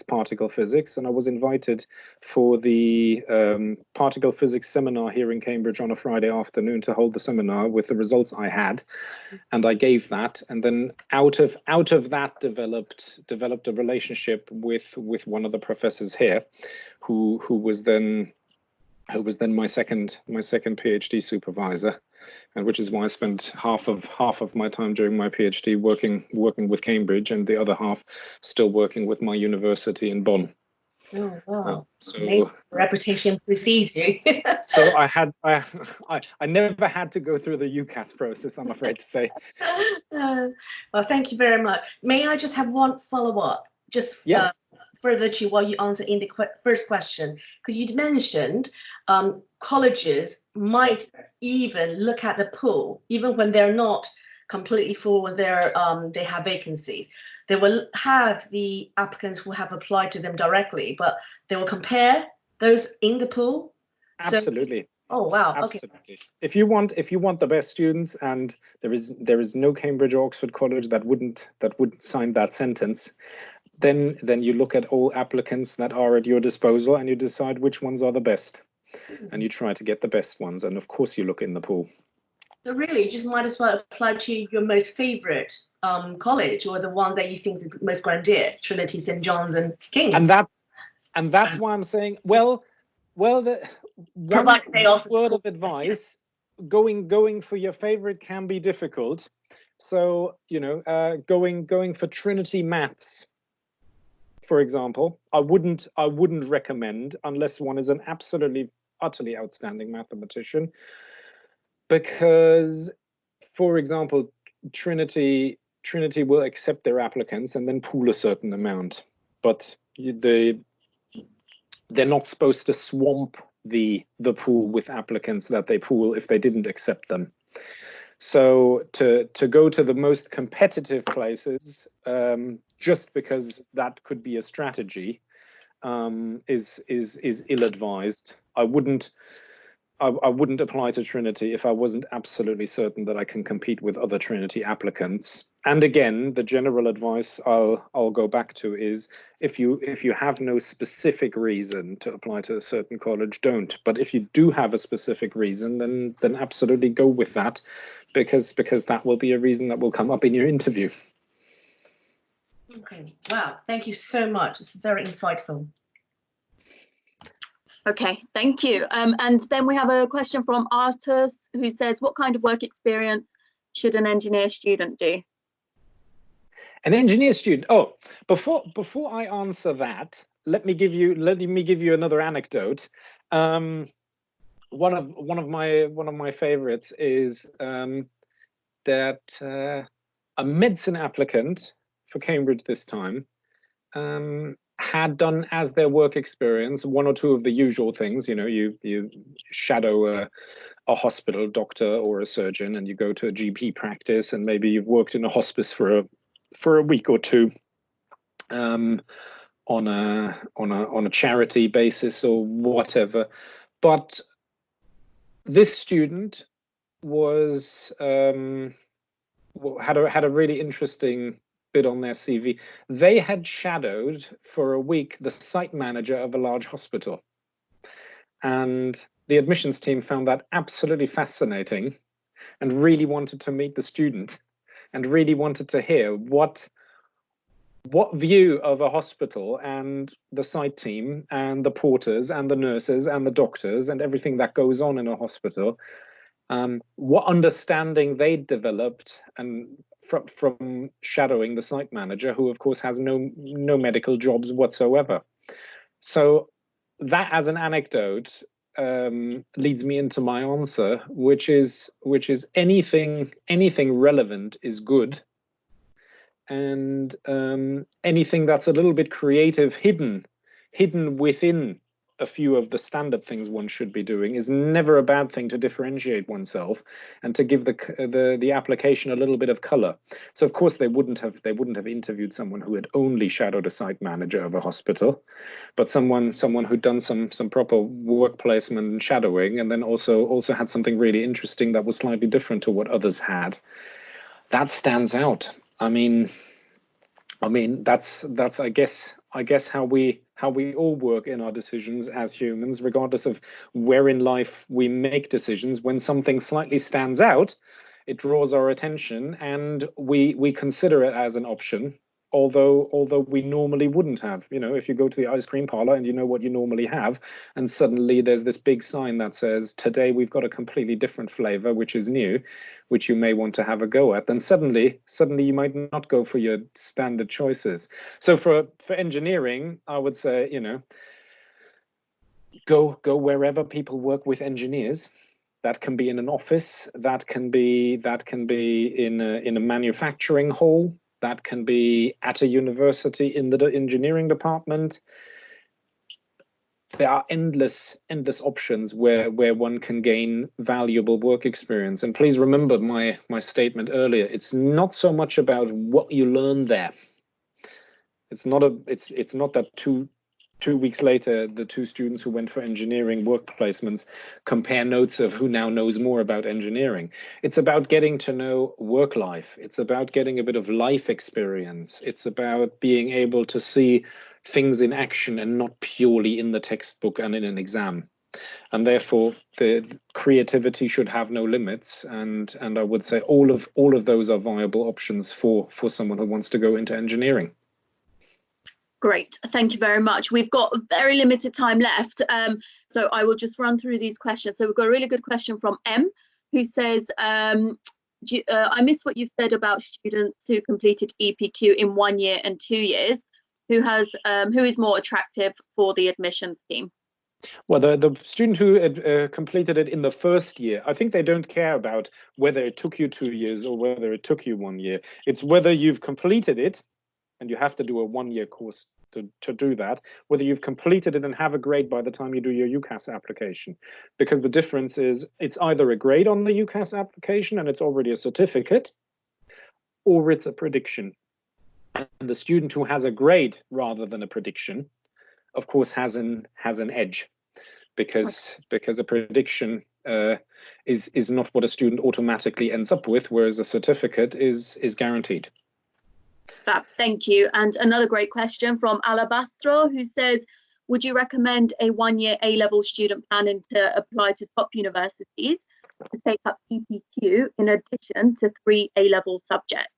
particle physics, and I was invited for the particle physics seminar here in Cambridge on a Friday afternoon to hold the seminar with the results I had, and I gave that, and then out of that developed a relationship with one of the professors here, who was then my second PhD supervisor. and which is why I spent half of my time during my PhD working with Cambridge, and the other half still working with my university in Bonn. Oh, wow. So reputation precedes you. So I never had to go through the UCAS process, I'm afraid to say. Well, thank you very much. May I just have one follow-up, just further to what you answered in the first question? Because you'd mentioned colleges might even look at the pool, even when they're not completely full with they have vacancies. They will have the applicants who have applied to them directly, but they will compare those in the pool. Absolutely. So, oh wow. Absolutely. Okay. If you want the best students, and there is no Cambridge or Oxford college that wouldn't sign that sentence, then you look at all applicants that are at your disposal and you decide which ones are the best, and you try to get the best ones. And of course, you look in the pool. So really, you just might as well apply to your most favorite college, or the one that you think is the most grandeur, Trinity, St. John's, and King's. And that's why I'm saying, well, the one word of advice, going for your favorite can be difficult. So, going for Trinity Maths, for example, I wouldn't recommend unless one is an absolutely, utterly outstanding mathematician, because, for example, Trinity will accept their applicants and then pool a certain amount, but they're not supposed to swamp the pool with applicants that they pool if they didn't accept them. So to go to the most competitive places, just because that could be a strategy, is ill-advised. I wouldn't apply to Trinity if I wasn't absolutely certain that I can compete with other Trinity applicants. And again, the general advice I'll go back to is, if you have no specific reason to apply to a certain college, don't. But if you do have a specific reason, then absolutely go with that, because that will be a reason that will come up in your interview. Okay. Wow. Thank you so much. It's very insightful. Okay, thank you. And then we have a question from Artus, who says, what kind of work experience should an engineer student do? An engineer student. Oh, before I answer that, let me give you another anecdote. One of my favorites is that a medicine applicant for Cambridge this time had done as their work experience one or two of the usual things. You shadow a hospital doctor or a surgeon, and you go to a GP practice, and maybe you've worked in a hospice for a week or two, on a charity basis or whatever. But this student was had a really interesting bit on their CV. They had shadowed for a week the site manager of a large hospital, and the admissions team found that absolutely fascinating and really wanted to meet the student and really wanted to hear what view of a hospital and the site team and the porters and the nurses and the doctors and everything that goes on in a hospital, what understanding they developed and from shadowing the site manager, who of course has no medical jobs whatsoever. So that, as an anecdote, leads me into my answer, which is anything relevant is good, and anything that's a little bit creative, hidden within a few of the standard things one should be doing, is never a bad thing to differentiate oneself and to give the application a little bit of color. So of course they wouldn't have interviewed someone who had only shadowed a site manager of a hospital, but someone who'd done some proper work placement and shadowing, and then also had something really interesting that was slightly different to what others had. That stands out. I mean that's I guess how we all work in our decisions as humans, regardless of where in life we make decisions. When something slightly stands out, it draws our attention, and we consider it as an option, although we normally wouldn't have. You know, if you go to the ice cream parlor and you know what you normally have, and suddenly there's this big sign that says, today we've got a completely different flavor, which is new, which you may want to have a go at, then suddenly you might not go for your standard choices. So for engineering, I would say, you know, go wherever people work with engineers. That can be in an office, that can be in a manufacturing hall, that can be at a university in the engineering department. There are endless options where one can gain valuable work experience. And please remember my statement earlier. It's not so much about what you learn there. It's not that two weeks later, the two students who went for engineering work placements compare notes of who now knows more about engineering. It's about getting to know work life. It's about getting a bit of life experience. It's about being able to see things in action and not purely in the textbook and in an exam. And therefore, the creativity should have no limits. And I would say all of those are viable options for someone who wants to go into engineering. Great, thank you very much. We've got very limited time left, so I will just run through these questions. So we've got a really good question from M, who says, I missed what you've said about students who completed EPQ in 1 year and 2 years. Who is more attractive for the admissions team? Well, the student who completed it in the first year, I think they don't care about whether it took you 2 years or whether it took you 1 year. It's whether you've completed it, and you have to do a 1 year course to do that, whether you've completed it and have a grade by the time you do your UCAS application. Because the difference is it's either a grade on the UCAS application and it's already a certificate, or it's a prediction. And the student who has a grade rather than a prediction, of course, has an edge, because a prediction is not what a student automatically ends up with, whereas a certificate is guaranteed. Fab, thank you. And another great question from Alabastro, who says, would you recommend a 1 year A-level student planning to apply to top universities to take up EPQ in addition to 3 A-level subjects?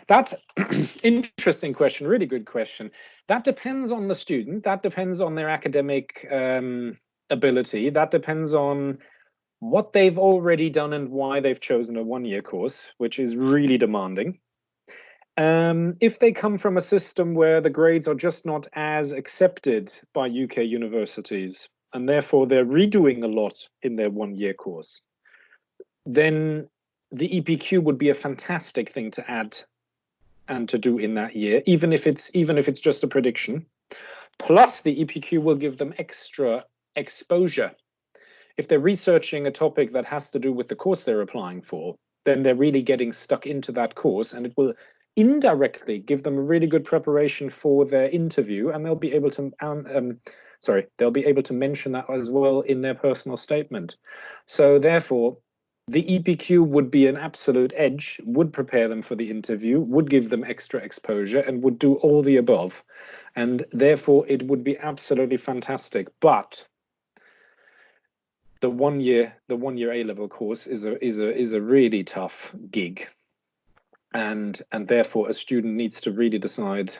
That's interesting question, really good question. That depends on the student, that depends on their academic ability, that depends on what they've already done and why they've chosen a 1 year course, which is really demanding. If they come from a system where the grades are just not as accepted by UK universities, and therefore they're redoing a lot in their 1 year course, then the EPQ would be a fantastic thing to add and to do in that year, even if it's just a prediction. Plus, the EPQ will give them extra exposure. If they're researching a topic that has to do with the course they're applying for, then they're really getting stuck into that course, and it will indirectly give them a really good preparation for their interview, and they'll be able to mention that as well in their personal statement. So therefore, the EPQ would be an absolute edge, would prepare them for the interview, would give them extra exposure, and would do all the above. And therefore, it would be absolutely fantastic. But the 1 year A-level course is a really tough gig, and therefore a student needs to really decide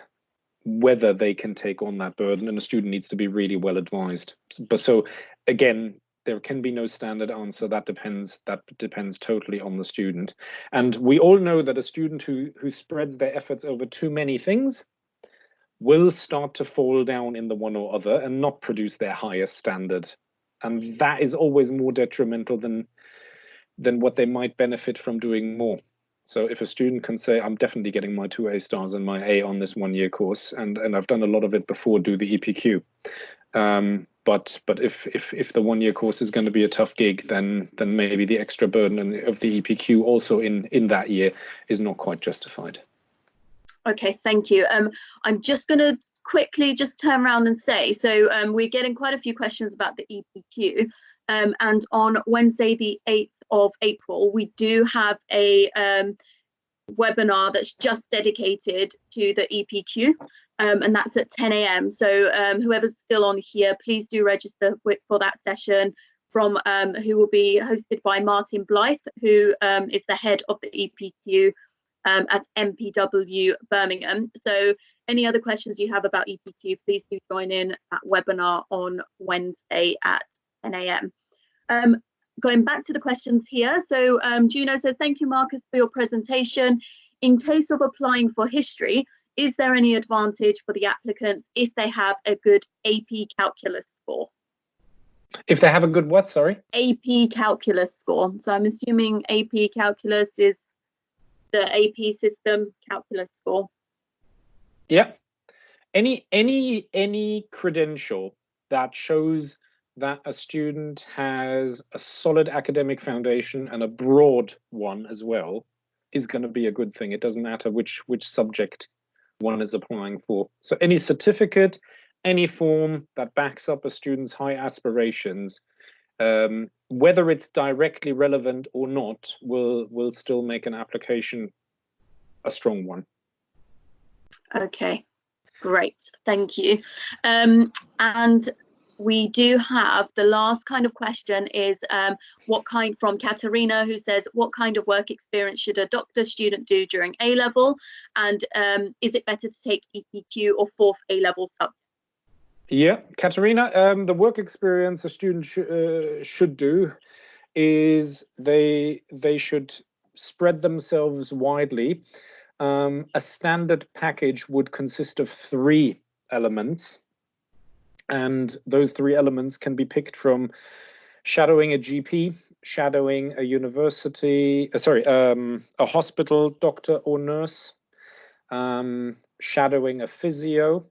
whether they can take on that burden, and a student needs to be really well advised. But so again, there can be no standard answer. That depends totally on the student. And we all know that a student who spreads their efforts over too many things will start to fall down in the one or other and not produce their highest standard. And that is always more detrimental than what they might benefit from doing more. So if a student can say, I'm definitely getting my 2 A stars and my A on this 1 year course, and I've done a lot of it before, do the EPQ. But if the 1 year course is going to be a tough gig, then maybe the extra burden of the EPQ also in that year is not quite justified. Okay, thank you. I'm just going to quickly just turn around and say, so we're getting quite a few questions about the EPQ, and on Wednesday the 8th of April we do have a webinar that's just dedicated to the EPQ, and that's at 10 a.m. So whoever's still on here, please do register for that session, from who will be hosted by Martin Blythe, who is the head of the EPQ at MPW Birmingham. So any other questions you have about EPQ, please do join in at webinar on Wednesday at 10 a.m. Going back to the questions here. So Juno says, thank you, Marcus, for your presentation. In case of applying for history, is there any advantage for the applicants if they have a good AP calculus score? If they have a good what, sorry? AP calculus score. So I'm assuming AP calculus is the AP system calculus score. Yeah. Any credential that shows that a student has a solid academic foundation and a broad one as well is going to be a good thing. It doesn't matter which subject one is applying for. So any certificate, any form that backs up a student's high aspirations, whether it's directly relevant or not, will still make an application a strong one. Okay, great, thank you. And we do have the last kind of question is from Katerina, who says, what kind of work experience should a doctor student do during A-level? And is it better to take EPQ or fourth A-level subject? Yeah, Katerina, the work experience a student should do is they should spread themselves widely. A standard package would consist of 3 elements. And those 3 elements can be picked from shadowing a GP, shadowing a university, a hospital doctor or nurse, shadowing a physio,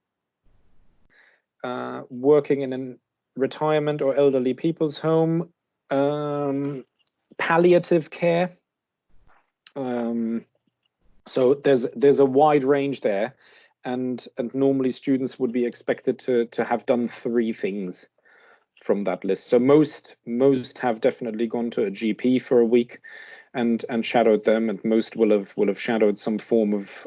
working in a retirement or elderly people's home, palliative care. So there's a wide range there. And normally students would be expected to have done 3 things from that list. So most have definitely gone to a GP for a week and shadowed them, and most will have shadowed some form of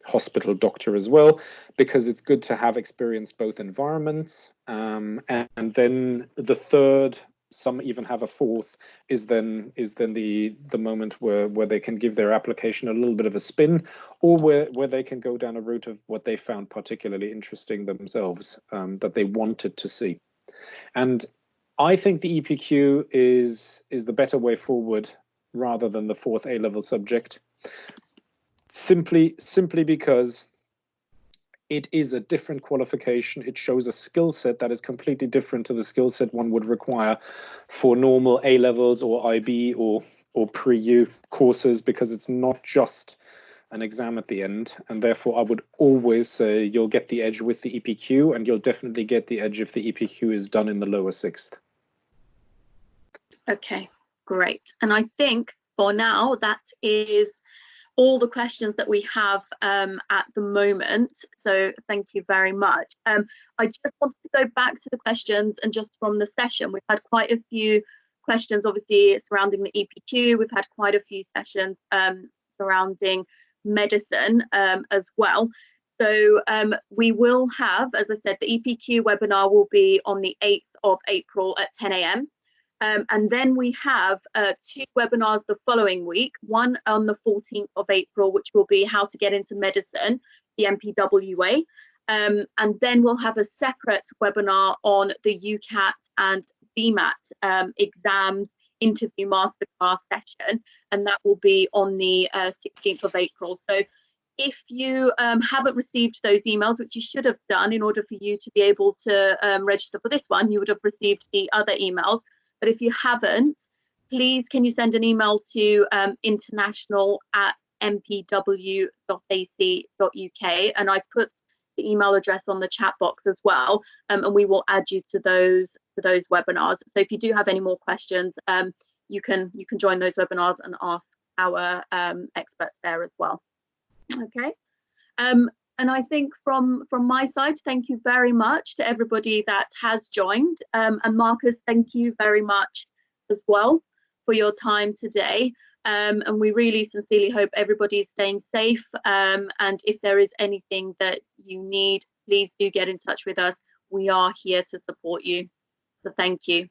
hospital doctor as well, because it's good to have experienced both environments. And then the third, some even have a 4th, is then the moment where they can give their application a little bit of a spin, or where they can go down a route of what they found particularly interesting themselves, that they wanted to see. And I think the EPQ is the better way forward rather than the 4th A-level subject, simply because it is a different qualification. It shows a skill set that is completely different to the skill set one would require for normal A-levels or IB or pre-U courses, because it's not just an exam at the end. And therefore, I would always say you'll get the edge with the EPQ, and you'll definitely get the edge if the EPQ is done in the lower 6th. Okay, great. And I think for now, that is all the questions that we have at the moment. So thank you very much. I just wanted to go back to the questions, and just from the session, we've had quite a few questions, obviously, surrounding the EPQ. We've had quite a few sessions surrounding medicine as well. So we will have, as I said, the EPQ webinar will be on the 8th of April at 10 a.m. And then we have 2 webinars the following week, one on the 14th of April, which will be how to get into medicine, the MPW way. And then we'll have a separate webinar on the UCAT and BMAT exams interview masterclass session, and that will be on the 16th of April. So if you haven't received those emails, which you should have done in order for you to be able to register for this one, you would have received the other emails. But if you haven't, please can you send an email to international@mpw.ac.uk, and I've put the email address on the chat box as well, and we will add you to those webinars. So if you do have any more questions, you can join those webinars and ask our experts there as well. Okay. And I think from my side, thank you very much to everybody that has joined. And Marcus, thank you very much as well for your time today. And we really sincerely hope everybody is staying safe. And if there is anything that you need, please do get in touch with us. We are here to support you. So thank you.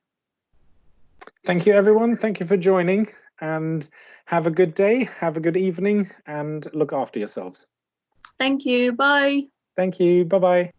Thank you, everyone. Thank you for joining. and have a good day, have a good evening, and look after yourselves. Thank you. Bye. Thank you. Bye-bye.